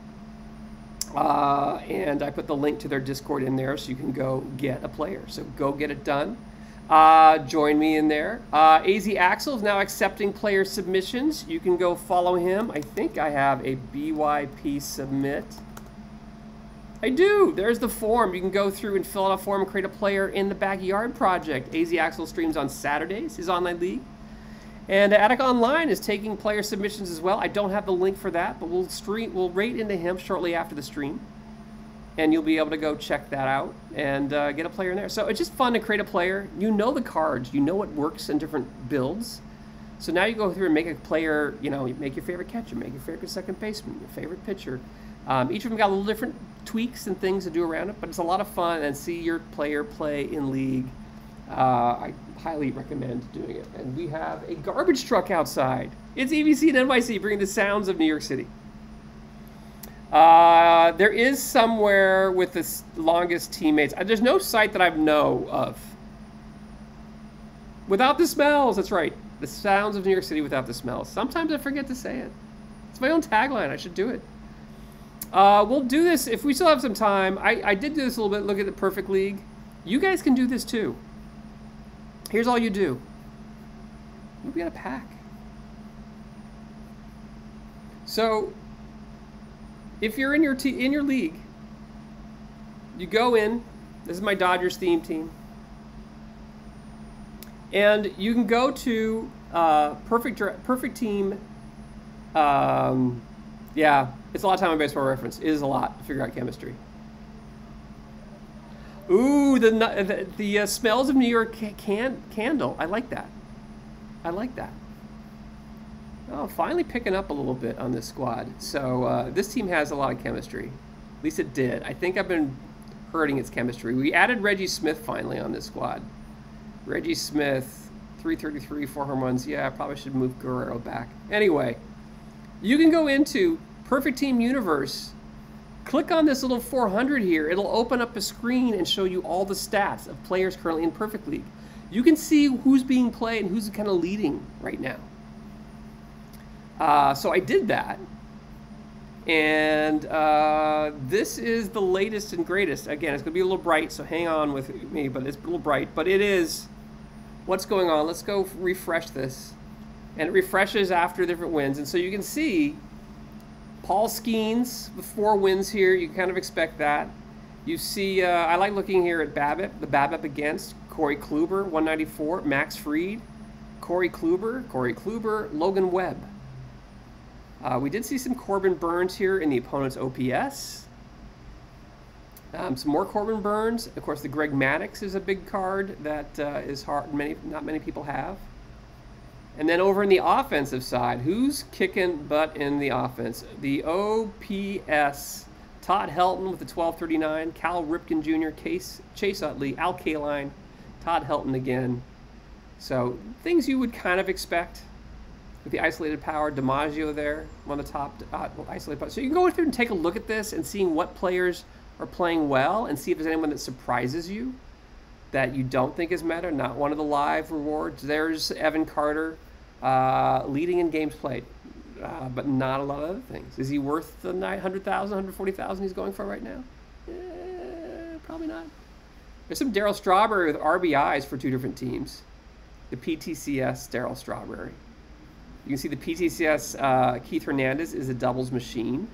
And I put the link to their Discord in there so you can go get a player. So go get it done. Join me in there. AZ Axel is now accepting player submissions. You can go follow him. I think I have a BYP submit. I do. There's the form. You can go through and fill out a form and create a player in the Backyard Project. AZ Axel streams on Saturdays, his online league. And Attic Online is taking player submissions as well. I don't have the link for that, but we'll rate into him shortly after the stream. And you'll be able to go check that out and get a player in there. So it's just fun to create a player. You know the cards. You know what works in different builds. So now you go through and make a player, you know, make your favorite catcher, make your favorite second baseman, your favorite pitcher. Each of them got a little different tweaks and things to do around it, but it's a lot of fun and see your player play in League. I highly recommend doing it. And we have a garbage truck outside. It's EVC and NYC bringing the sounds of New York City. There is somewhere with the longest teammates. There's no site that I know of. Without the smells, that's right. The sounds of New York City without the smells. Sometimes I forget to say it. It's my own tagline. I should do it. We'll do this if we still have some time. I did do this a little bit. Look at the Perfect League. You guys can do this too. Here's all you do. We got a pack. So, if you're in your league, you go in. This is my Dodgers theme team, and you can go to perfect team. Yeah, it's a lot of time on Baseball Reference. It is a lot to figure out chemistry. Ooh, the smells of New York candle. I like that. I like that. Oh, finally picking up a little bit on this squad. So this team has a lot of chemistry. At least it did. I think I've been hurting its chemistry. We added Reggie Smith finally on this squad. Reggie Smith, 333, 4 home runs. Yeah, I probably should move Guerrero back. Anyway, you can go into Perfect Team Universe. Click on this little 400 here. It'll open up a screen and show you all the stats of players currently in Perfect League. You can see who's being played and who's kind of leading right now. So I did that. And this is the latest and greatest. Again, it's going to be a little bright, so hang on with me, but it's a little bright. But it is what's going on. Let's go refresh this. And it refreshes after different wins. And so you can see Paul Skeens with 4 wins here. You kind of expect that. You see, I like looking here at BABIP, the BABIP against Corey Kluber, 194, Max Fried, Corey Kluber, Logan Webb. We did see some Corbin Burns here in the opponent's OPS. Some more Corbin Burns. Of course, the Greg Maddux is a big card that is hard. Not many people have. And then over in the offensive side, who's kicking butt in the offense? The OPS, Todd Helton with the 1239, Cal Ripken Jr., Chase Utley, Al Kaline, Todd Helton again. So things you would kind of expect with the isolated power. DiMaggio there, one of the top isolated power. So you can go through and take a look at this and seeing what players are playing well and see if there's anyone that surprises you that you don't think is meta. Not one of the live rewards. There's Evan Carter leading in games played, but not a lot of other things. Is he worth the 900,000, 140,000 he's going for right now? Probably not. There's some Darryl Strawberry with RBIs for 2 different teams. The PTCS Darryl Strawberry. You can see the PTCS Keith Hernandez is a doubles machine.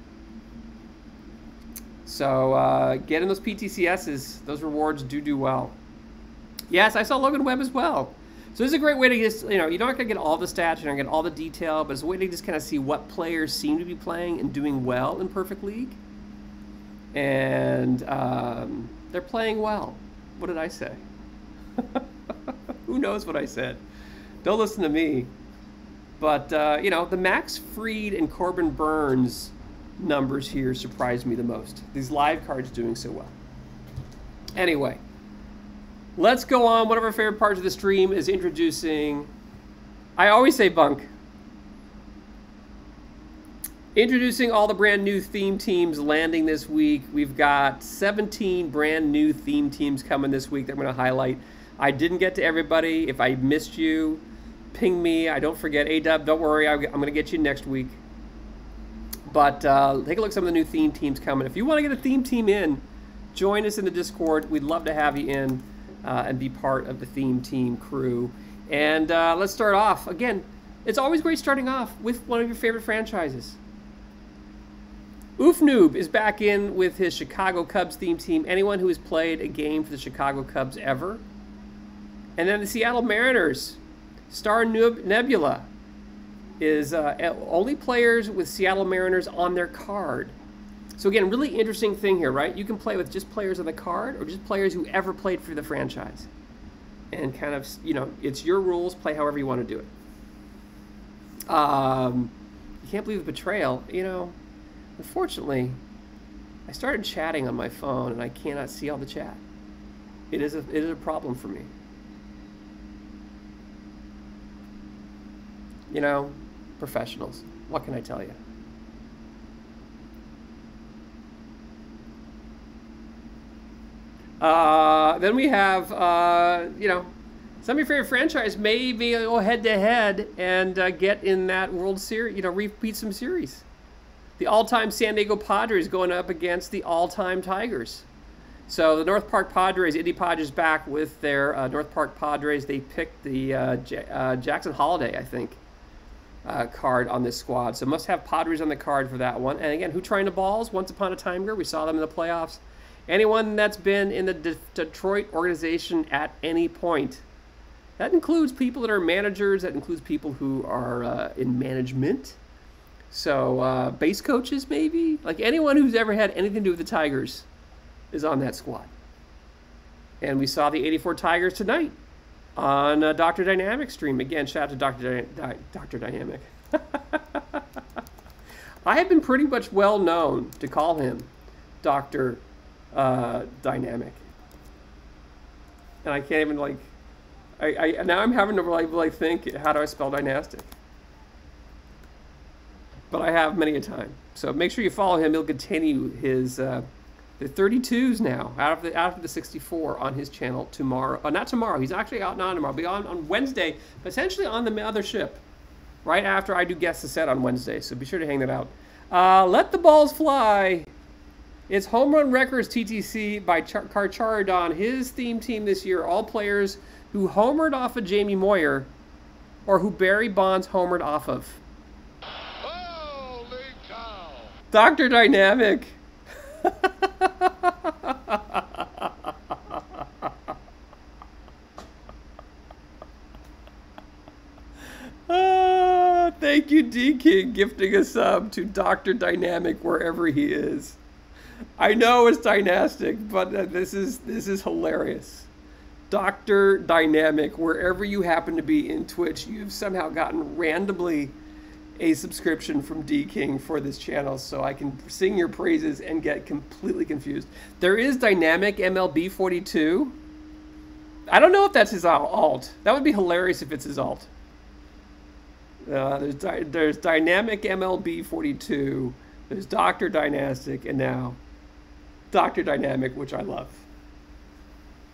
So getting those PTCSs, those rewards do well. Yes, I saw Logan Webb as well. So this is a great way to just, you're not going to get all the stats, you're not going to get all the detail, but it's a way to just kind of see what players seem to be playing and doing well in Perfect League. And they're playing well. What did I say? Who knows what I said? Don't listen to me. But, the Max Fried and Corbin Burns numbers here surprised me the most. These live cards doing so well. Anyway, let's go on. One of our favorite parts of the stream is introducing, I always say bunk. Introducing all the brand new theme teams landing this week. We've got 17 brand new theme teams coming this week that I'm going to highlight. I didn't get to everybody. If I missed you, ping me. I don't forget. A-Dub, don't worry. I'm going to get you next week. But take a look at some of the new theme teams coming. If you want to get a theme team in, join us in the Discord. We'd love to have you in and be part of the theme team crew. And let's start off. Again, it's always great starting off with one of your favorite franchises. Oof Noob is back in with his Chicago Cubs theme team. Anyone who has played a game for the Chicago Cubs ever. And then the Seattle Mariners, Star Nebula, is only players with Seattle Mariners on their card. So again, really interesting thing here, right? You can play with just players on the card or just players who ever played for the franchise. And kind of, you know, it's your rules, play however you want to do it. You can't believe the betrayal, you know. Unfortunately, I started chatting on my phone and I cannot see all the chat. It is a problem for me. You know, professionals. What can I tell you? Then we have, you know, some of your favorite franchise maybe go head-to-head and get in that World Series, you know, repeat some series. The all-time San Diego Padres going up against the all-time Tigers. So the North Park Padres, Indy Padres back with their North Park Padres. They picked the Jackson Holiday, I think, card on this squad. So must have Padres on the card for that one. And again, who trying the balls? Once upon a time ago, we saw them in the playoffs. Anyone that's been in the Detroit organization at any point. That includes people that are managers. That includes people who are in management. So base coaches, maybe? Like anyone who's ever had anything to do with the Tigers is on that squad. And we saw the 84 Tigers tonight on Dr. Dynamic stream. Again, shout out to Dr. Dynamic. I have been pretty much well known to call him Dr. Dynamic. And I can't even, like, now I'm having to like think, how do I spell dynastic? But I have many a time. So make sure you follow him. He'll continue his the 32s now out of the 64 on his channel tomorrow. Not tomorrow. He's actually out not tomorrow. Be on Wednesday, potentially on the other ship. Right after I do guess the set on Wednesday. So be sure to hang that out. Let the balls fly. It's Home Run Records TTC by Carcharodon. His theme team this year. All players who homered off of Jamie Moyer or who Barry Bonds homered off of. Dr. Dynamic. Thank you, D-King, gifting a sub to Dr. Dynamic wherever he is. I know it's dynastic, but this is hilarious. Dr. Dynamic, wherever you happen to be in Twitch, you've somehow gotten randomly a subscription from D-King for this channel so I can sing your praises and get completely confused. There is Dynamic MLB 42. I don't know if that's his alt. That would be hilarious if it's his alt. There's Dynamic MLB 42. There's Dr. Dynastic, and now Dr. Dynamic, which I love.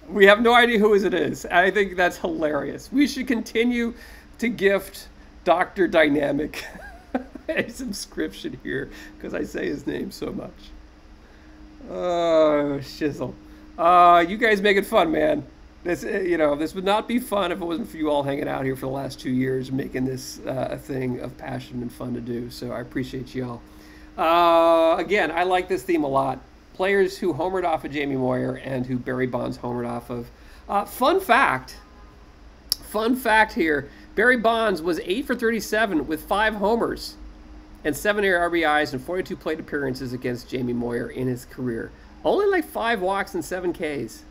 We have no idea who it is. I think that's hilarious. We should continue to gift Dr. Dynamic a subscription here because I say his name so much. Oh, shizzle. You guys make it fun, man. This, you know, this would not be fun if it wasn't for you all hanging out here for the last 2 years, making this a thing of passion and fun to do. So I appreciate you all. Again, I like this theme a lot. Players who homered off of Jamie Moyer and who Barry Bonds homered off of. Fun fact here. Barry Bonds was 8 for 37 with 5 homers and 7 RBIs and 42 plate appearances against Jamie Moyer in his career. Only like 5 walks and 7 Ks.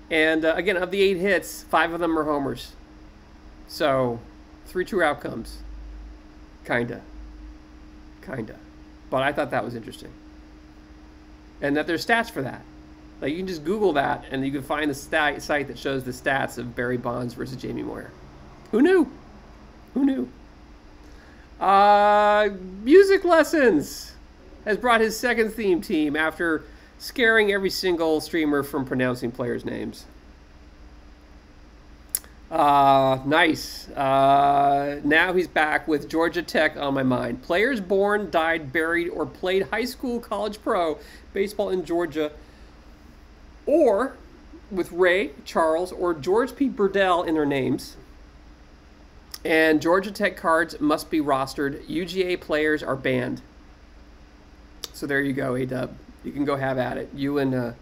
And again, of the 8 hits, 5 of them are homers. So, 3 true outcomes. Kinda. But I thought that was interesting. And that there's stats for that. Like, you can just Google that, and you can find the site that shows the stats of Barry Bonds versus Jamie Moyer. Who knew? Who knew? Music Lessons has brought his second theme team after scaring every single streamer from pronouncing players' names. Nice. Now he's back with Georgia Tech on my mind. Players born, died, buried, or played high school, college, pro baseball in Georgia, or with Ray, Charles, or George P. Burdell in their names. And Georgia Tech cards must be rostered. UGA players are banned. So there you go, A-Dub. You can go have at it. You and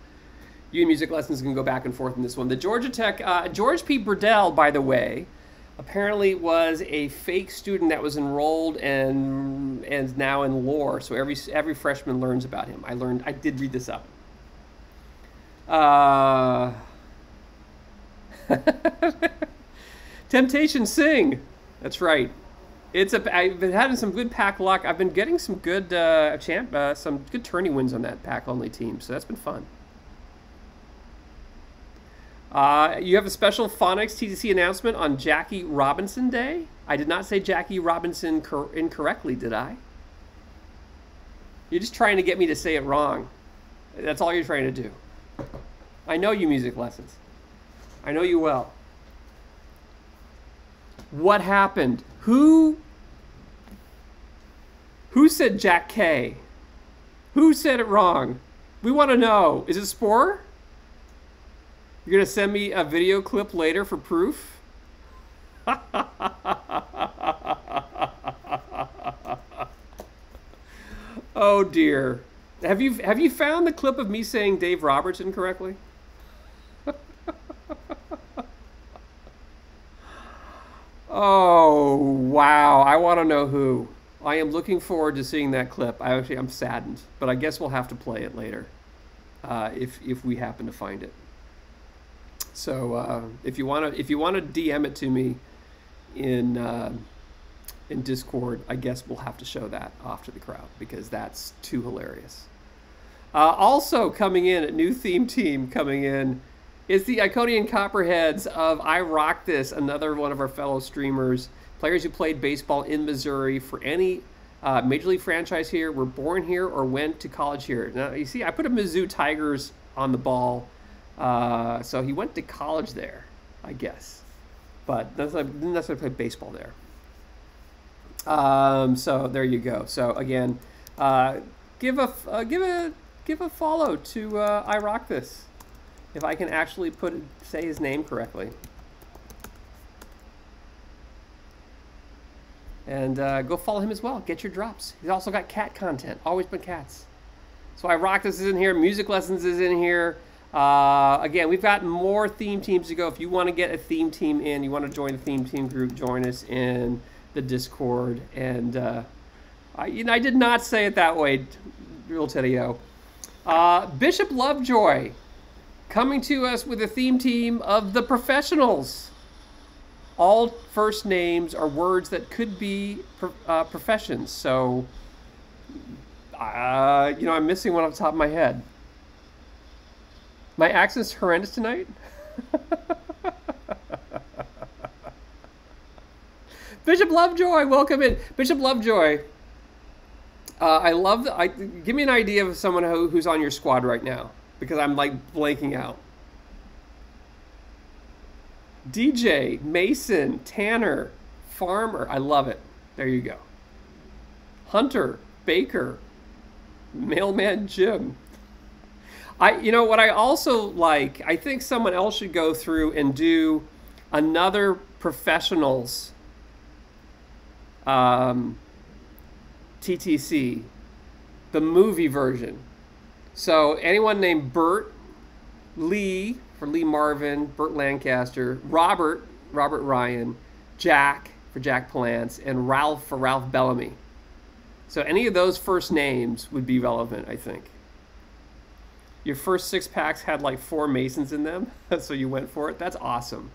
Music Lessons can go back and forth in this one. The Georgia Tech, George P. Burdell, by the way, apparently was a fake student that was enrolled and is now in lore. So every freshman learns about him. I did read this up. Temptation Sing. That's right. I've been having some good pack luck. I've been getting some good some good tourney wins on that pack only team. So that's been fun. You have a special Phonics TTC announcement on Jackie Robinson Day. I did not say Jackie Robinson incorrectly, did I? You're just trying to get me to say it wrong. That's all you're trying to do. I know you, Music Lessons. I know you well. What happened? Who said Jack K? Who said it wrong? We want to know. Is it Spore? You're going to send me a video clip later for proof? Oh dear. Have you found the clip of me saying Dave Roberts incorrectly? Oh, wow. I want to know who. I am looking forward to seeing that clip. I'm saddened, but I guess we'll have to play it later if we happen to find it. So if you want to DM it to me in Discord, I guess we'll have to show that off to the crowd because that's too hilarious. Also coming in, a new theme team coming in, is the Iconian Copperheads of I Rock This, another one of our fellow streamers. Players who played baseball in Missouri for any Major League franchise here, were born here, or went to college here. Now, you see, I put a Mizzou Tigers on the ball, so he went to college there, I guess. But didn't necessarily play baseball there. So there you go. So again, give a follow to I Rock This. If I can actually say his name correctly. And go follow him as well. Get your drops. He's also got cat content. Always been cats. So I Rock This is in here. Music Lessons is in here. Again, we've got more theme teams to go. If you want to get a theme team in, you want to join the theme team group, join us in the Discord. And I did not say it that way, real Teddy-O. Bishop Lovejoy coming to us with a theme team of the Professionals. All first names are words that could be professions. So, I'm missing one off the top of my head. My accent's horrendous tonight. Bishop Lovejoy, welcome in. Bishop Lovejoy, give me an idea of someone who's on your squad right now, because I'm like blanking out. DJ, Mason, Tanner, Farmer. I love it. There you go. Hunter, Baker, Mailman Jim. What I also like, I think someone else should go through and do another Professionals TTC, the movie version. So anyone named Burt, Lee, for Lee Marvin, Burt Lancaster, Robert Ryan, Jack for Jack Palance, and Ralph for Ralph Bellamy. So any of those first names would be relevant, I think. Your first 6 packs had like 4 Masons in them, so you went for it. That's awesome.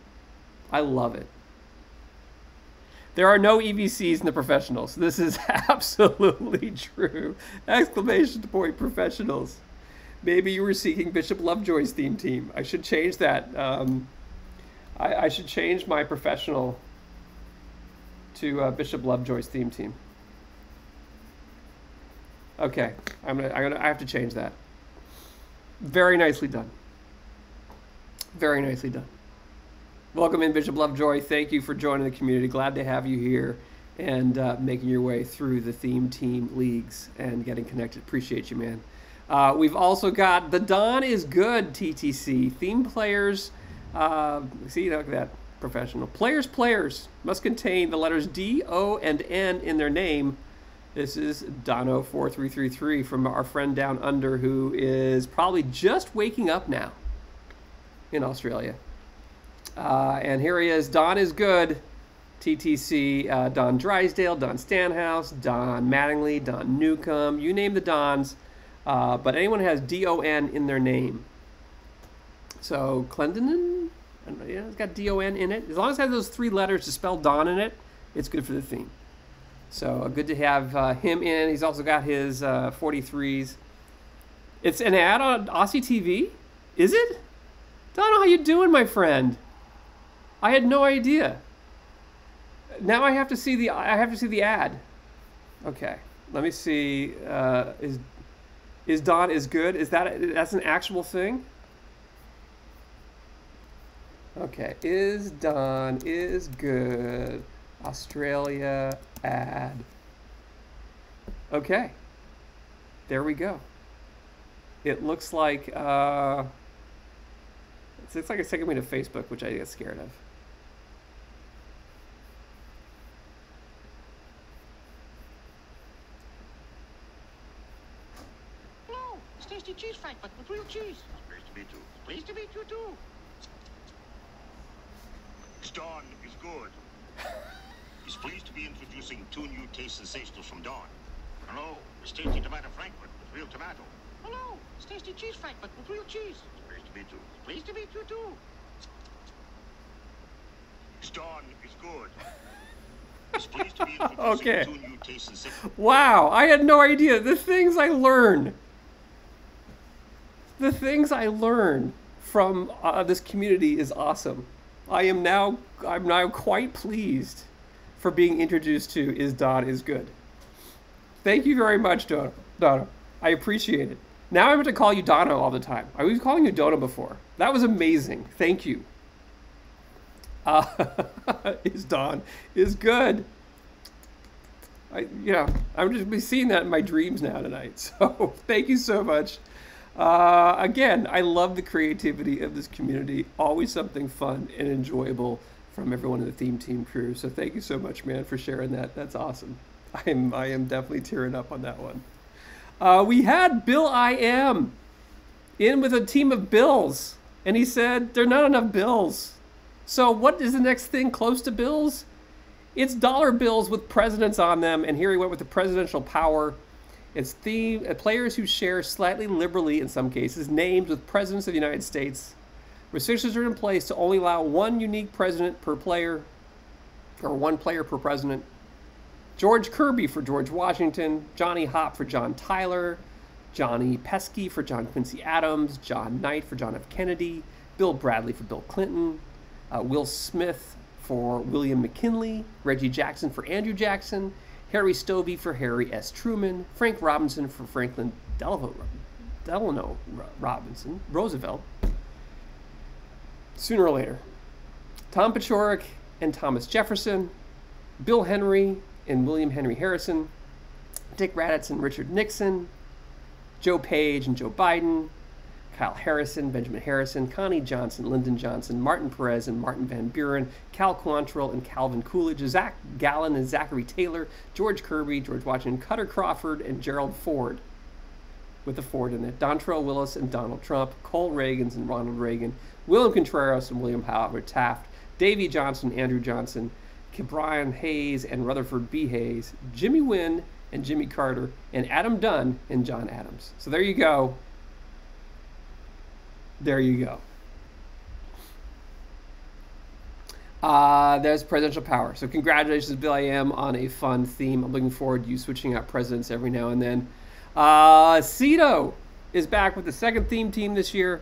I love it. There are no EVCs in the Professionals. This is absolutely true. Exclamation point, Professionals. Maybe you were seeking Bishop Lovejoy's theme team. I should change that. I should change my professional to Bishop Lovejoy's theme team. Okay, I have to change that. Very nicely done. Very nicely done. Welcome in, Bishop Lovejoy. Thank you for joining the community. Glad to have you here and making your way through the theme team leagues and getting connected. Appreciate you, man. We've also got the Don is Good TTC. Theme players, see, look at that, professional. Players must contain the letters D, O, and N in their name. This is Dono4333 from our friend down under who is probably just waking up now in Australia. And here he is, Don is Good, TTC, Don Drysdale, Don Stanhouse, Don Mattingly, Don Newcomb, you name the Dons, but anyone who has D-O-N in their name. So Clendenin, yeah, it's got D-O-N in it. As long as it has those 3 letters to spell Don in it, it's good for the theme. So good to have him in. He's also got his 43s. It's an ad on Aussie TV? Is it? Don, how you doing, my friend? I had no idea. Now I have to see the ad. Okay, let me see. Is Don is Good? That's an actual thing? Okay, is Don is Good Australia ad. Okay, there we go. It looks like it looks like it's taking me to Facebook, which I get scared of. Hello, it's Tasty Cheese Frankfurt with real cheese. Pleased to meet you. Pleased to meet you too. Don is Good. He's pleased to be introducing 2 new taste sensationals from Don. Hello, it's Tasty Tomato Frankfurt with real tomato. Hello, it's Tasty Cheese Frankfurt with real cheese. Pleased to meet you. Pleased to meet you too. Don is Good. He's pleased to be introducing 2 new taste sensationals. Wow, I had no idea. The things I learn. The things I learn from this community is awesome. I'm now quite pleased for being introduced to Is Don is Good. Thank you very much, Dono. I appreciate it. Now I'm going to call you Dono all the time. I was calling you Dono before. That was amazing. Thank you. Is Don is Good. I'm just going to be seeing that in my dreams now tonight. So thank you so much. Again, I love the creativity of this community. Always something fun and enjoyable from everyone in the theme team crew. So thank you so much, man, for sharing that. That's awesome. I am definitely tearing up on that one. We had Bill I Am in with a team of bills, and he said there are not enough bills. So what is the next thing close to bills? It's dollar bills with presidents on them, and here he went with the presidential power. It's players who share slightly liberally, in some cases, names with presidents of the United States. Restrictions are in place to only allow 1 unique president per player, or 1 player per president. George Kirby for George Washington, Johnny Hop for John Tyler, Johnny Pesky for John Quincy Adams, John Knight for John F. Kennedy, Bill Bradley for Bill Clinton, Will Smith for William McKinley, Reggie Jackson for Andrew Jackson, Harry Stovey for Harry S. Truman, Frank Robinson for Franklin Delano Robinson, Roosevelt, sooner or later. Tom Paciorek and Thomas Jefferson, Bill Henry and William Henry Harrison, Dick Raddatz and Richard Nixon, Joe Page and Joe Biden, Kyle Harrison, Benjamin Harrison, Connie Johnson, Lyndon Johnson, Martin Perez and Martin Van Buren, Cal Quantrill and Calvin Coolidge, Zach Gallen and Zachary Taylor, George Kirby, George Washington, Cutter Crawford, and Gerald Ford, with the Ford in it, Dontrell Willis and Donald Trump, Cole Reagans and Ronald Reagan, William Contreras and William Howard Taft, Davy Johnson, Andrew Johnson, Brian Hayes and Rutherford B. Hayes, Jimmy Wynn and Jimmy Carter, and Adam Dunn and John Adams. So there you go. There you go. There's presidential power. So congratulations, Bill I Am, on a fun theme. I'm looking forward to you switching out presidents every now and then. Cito, is back with the second theme team this year.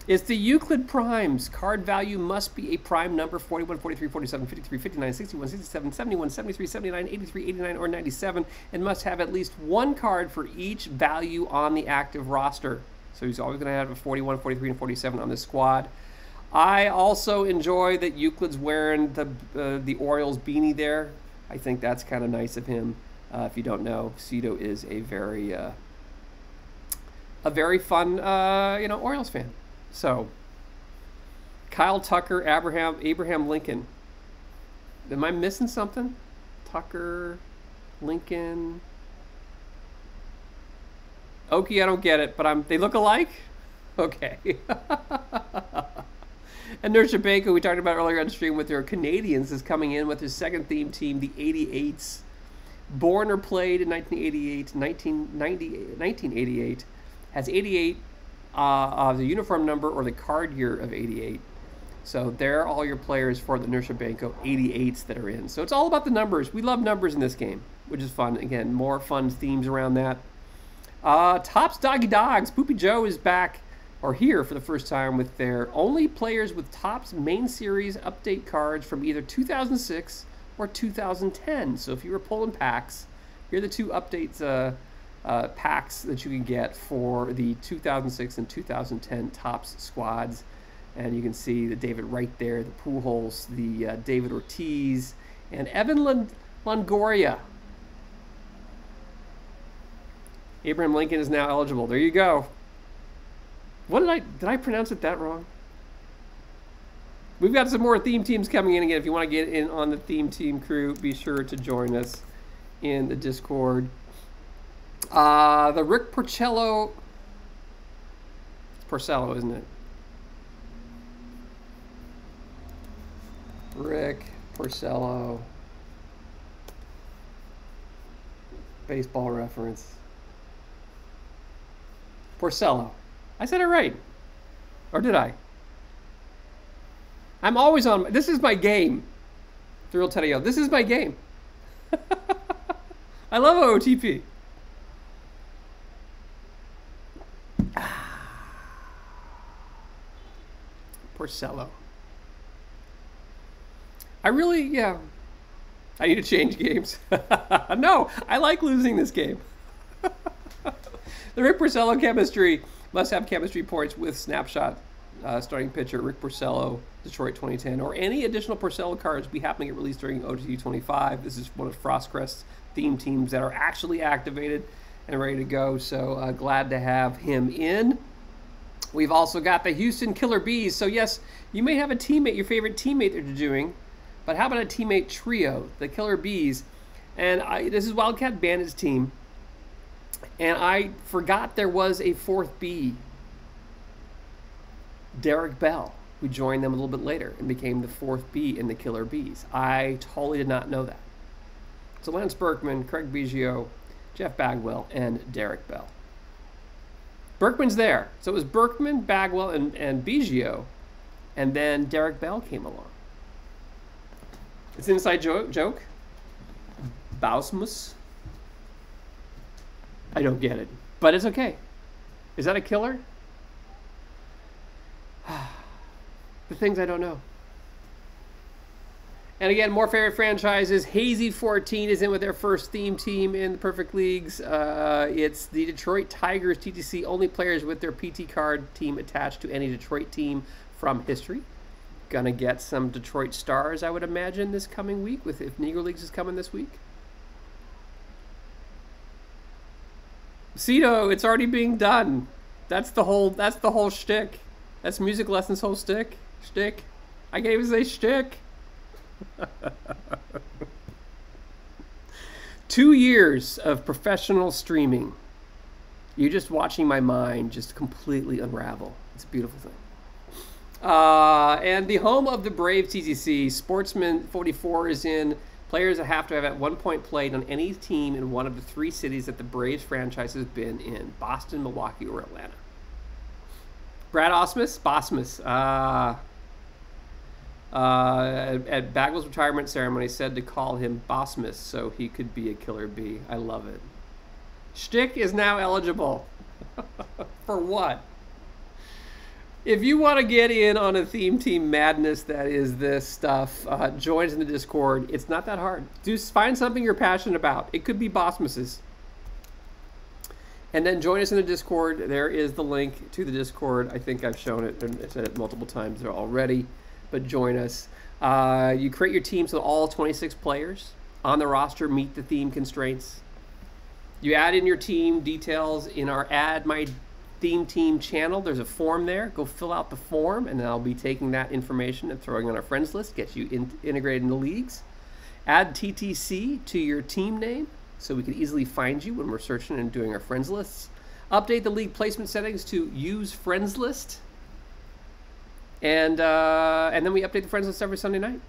It's the Euclid Primes. Card value must be a prime number 41, 43, 47, 53, 59, 61, 67, 71, 73, 79, 83, 89, or 97, and must have at least one card for each value on the active roster. So he's always going to have a 41, 43, and 47 on this squad. I also enjoy that Euclid's wearing the Orioles beanie there. I think that's kind of nice of him. If you don't know, Cito is a very fun Orioles fan. So, Kyle Tucker, Abraham Lincoln. Am I missing something? Tucker, Lincoln. Okie, I don't get it, but they look alike? Okay. And Nurchabenko, we talked about earlier on stream with their Canadians, is coming in with his second theme team, the 88s. Born or played in 1988, has 88 the uniform number or the card year of 88. So there are all your players for the Nurchabenko 88s that are in. So it's all about the numbers. We love numbers in this game, which is fun. Again, more fun themes around that. Topps Doggy Dogs. Poopy Joe is back, or here for the first time, with their only players with Topps main series update cards from either 2006 or 2010. So if you were pulling packs, here are the two updates packs that you can get for the 2006 and 2010 Topps squads. And you can see the David Wright there, the Pujols, the David Ortiz, and Evan Longoria. Abraham Lincoln is now eligible. There you go. What did I pronounce it that wrong? We've got some more theme teams coming in again. If you want to get in on the theme team crew, be sure to join us in the Discord. The Rick Porcello. It's Porcello, isn't it? Rick Porcello. Baseball reference. Porcello. I said it right. Or did I? I'm always on. This is my game. Thrill Teddy-O. This is my game. I love OTP. Porcello. I need to change games. No, I like losing this game. The Rick Porcello chemistry must have chemistry points with snapshot starting pitcher Rick Porcello, Detroit 2010, or any additional Porcello cards we happen to get released during OTP 25. This is one of Frostcrest's theme teams that are actually activated and ready to go. So glad to have him in. We've also got the Houston Killer Bees. So yes, you may have a teammate, your favorite teammate that you're doing, but how about a teammate trio, the Killer Bees? And this is Wildcat Bandit's team. And I forgot there was a fourth B, Derek Bell, who joined them a little bit later and became the fourth B in the Killer Bees. I totally did not know that. So Lance Berkman, Craig Biggio, Jeff Bagwell, and Derek Bell. Berkman's there. So it was Berkman, Bagwell, and Biggio, and then Derek Bell came along. It's an inside joke. Bausmus. I don't get it, but it's okay. Is that a killer? The things I don't know. And again, more favorite franchises. Hazy 14 is in with their first theme team in the Perfect Leagues. It's the Detroit Tigers TTC, only players with their PT card team attached to any Detroit team from history. Gonna get some Detroit Stars, I would imagine, this coming week, if Negro Leagues is coming this week. Cito, it's already being done. That's the whole shtick. That's Music Lessons' whole shtick. I can't even say shtick. 2 years of professional streaming. You're just watching my mind just completely unravel. It's a beautiful thing. And the home of the Braves TTC, Sportsman 44 is in. Players that have to have at one point played on any team in one of the 3 cities that the Braves franchise has been in: Boston, Milwaukee, or Atlanta. Brad Bosmus, at Bagwell's retirement ceremony, said to call him Bosmus so he could be a Killer Bee. I love it. Shtick is now eligible. For what? If you want to get in on a theme team madness that is this stuff, join us in the Discord. It's not that hard. Just find something you're passionate about. It could be Bossmas's. And then join us in the Discord. There is the link to the Discord. I think I've shown it and said it multiple times there already. But join us. You create your team so all 26 players on the roster meet the theme constraints. You add in your team details in our Add My Theme Team channel. There's a form there. Go fill out the form, and then I'll be taking that information and throwing on our friends list, get you integrated into leagues. Add TTC to your team name so we can easily find you when we're searching and doing our friends lists. Update the league placement settings to use friends list. And then we update the friends list every Sunday night.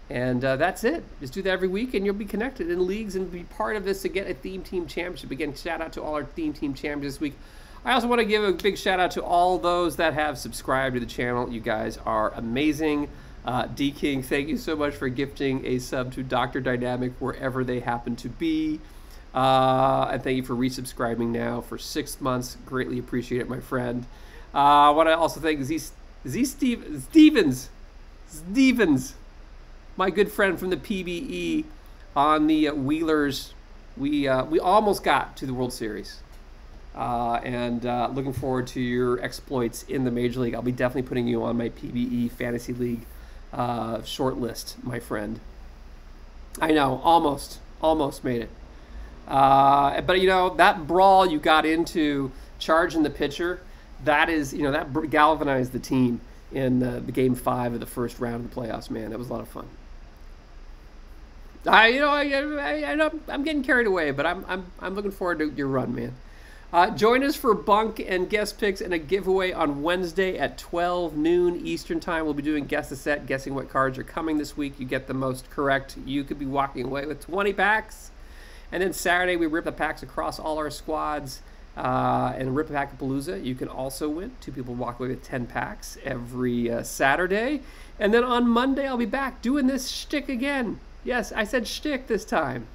And that's it. Just do that every week, and you'll be connected in leagues and be part of this to get a Theme Team Championship. Again, shout out to all our Theme Team champions this week. I also want to give a big shout out to all those that have subscribed to the channel. You guys are amazing. D King, thank you so much for gifting a sub to Dr. Dynamic wherever they happen to be. And thank you for resubscribing now for 6 months. Greatly appreciate it, my friend. I want to also thank Stevens, my good friend from the PBE on the Wheelers. We almost got to the World Series. And looking forward to your exploits in the Major League. I'll be definitely putting you on my PBE Fantasy League short list, my friend. I know, almost made it. But you know, that brawl you got into charging the pitcher, that is, you know, that galvanized the team in the Game 5 of the first round of the playoffs. Man, that was a lot of fun. I know I'm getting carried away, but I'm looking forward to your run, man. Join us for bunk and guest picks and a giveaway on Wednesday at 12 noon Eastern time. We'll be doing Guess a Set, guessing what cards are coming this week. You get the most correct, you could be walking away with 20 packs. And then Saturday, we rip the packs across all our squads and rip a Pack-a-Palooza. You can also win. 2 people walk away with 10 packs every Saturday. And then on Monday, I'll be back doing this shtick again. Yes, I said shtick this time.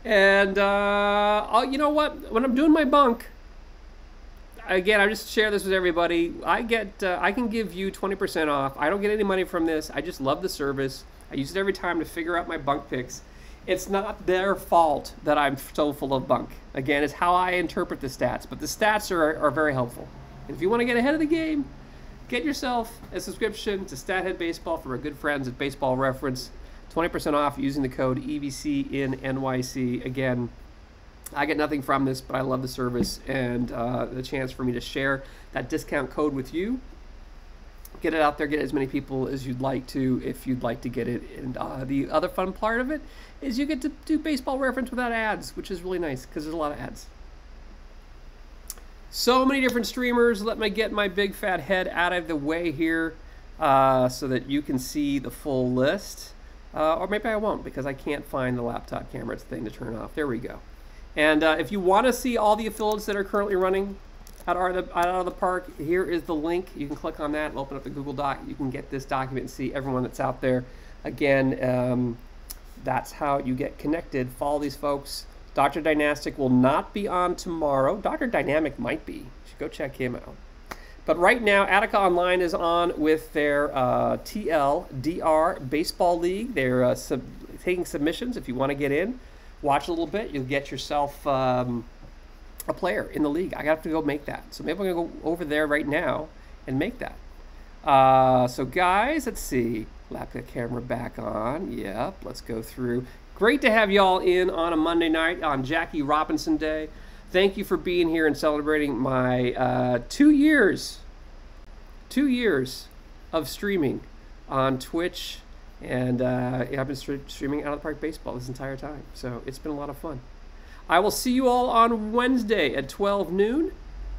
And you know what? When I'm doing my bunk, again, I just share this with everybody. I can give you 20% off. I don't get any money from this. I just love the service. I use it every time to figure out my bunk picks. It's not their fault that I'm so full of bunk. Again, it's how I interpret the stats. But the stats are very helpful. And if you want to get ahead of the game, get yourself a subscription to Stathead Baseball from our good friends at Baseball Reference. 20% off using the code EVC in NYC. Again, I get nothing from this, but I love the service and the chance for me to share that discount code with you. Get it out there, get as many people as you'd like to if you'd like to get it. And the other fun part of it is you get to do Baseball Reference without ads, which is really nice because there's a lot of ads. So many different streamers. Let me get my big fat head out of the way here so that you can see the full list. Or maybe I won't because I can't find the laptop camera thing to turn off. There we go. And if you want to see all the affiliates that are currently running out of the park, here is the link. You can click on that and open up the Google Doc. You can get this document and see everyone that's out there. Again, that's how you get connected. Follow these folks. Dr. Dynastic will not be on tomorrow. Dr. Dynamic might be. You should go check him out. But right now, Attica Online is on with their TLDR Baseball League. They're taking submissions. If you want to get in, watch a little bit. You'll get yourself a player in the league. I have to go make that. So maybe I'm going to go over there right now and make that. So guys, let's see. Lap the camera back on. Yep, let's go through. Great to have y'all in on a Monday night on Jackie Robinson Day. Thank you for being here and celebrating my 2 years of streaming on Twitch. And I've been streaming Out of the Park Baseball this entire time. So it's been a lot of fun. I will see you all on Wednesday at 12 noon.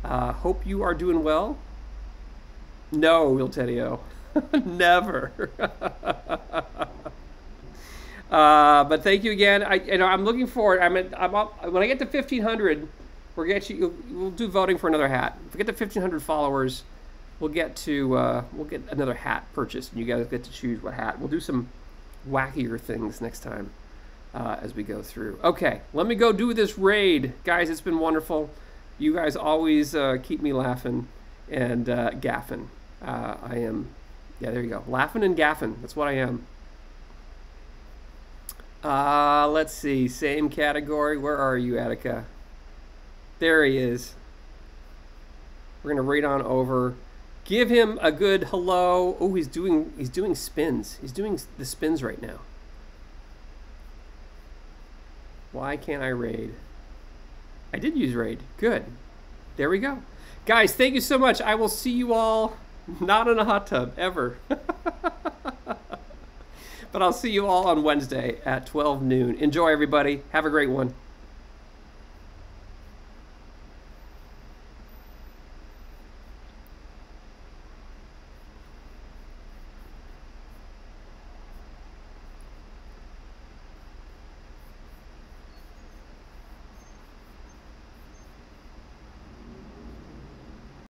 Hope you are doing well. No, Will Tedio. Never. But thank you again. I'm looking forward. When I get to 1,500, we'll do voting for another hat. If we get to 1,500 followers, we'll get another hat purchased, and you guys get to choose what hat. We'll do some wackier things next time. as we go through. Okay, let me go do this raid. Guys, it's been wonderful. You guys always keep me laughing and gaffing. I am, yeah, there you go. Laughing and gaffing. That's what I am. Let's see. Same category. Where are you, Attica? There he is. We're gonna raid on over. Give him a good hello. Oh, he's doing spins. He's doing the spins right now. Why can't I raid? I did use raid. Good. There we go. Guys, thank you so much. I will see you all not in a hot tub ever. But I'll see you all on Wednesday at 12 noon. Enjoy, everybody. Have a great one.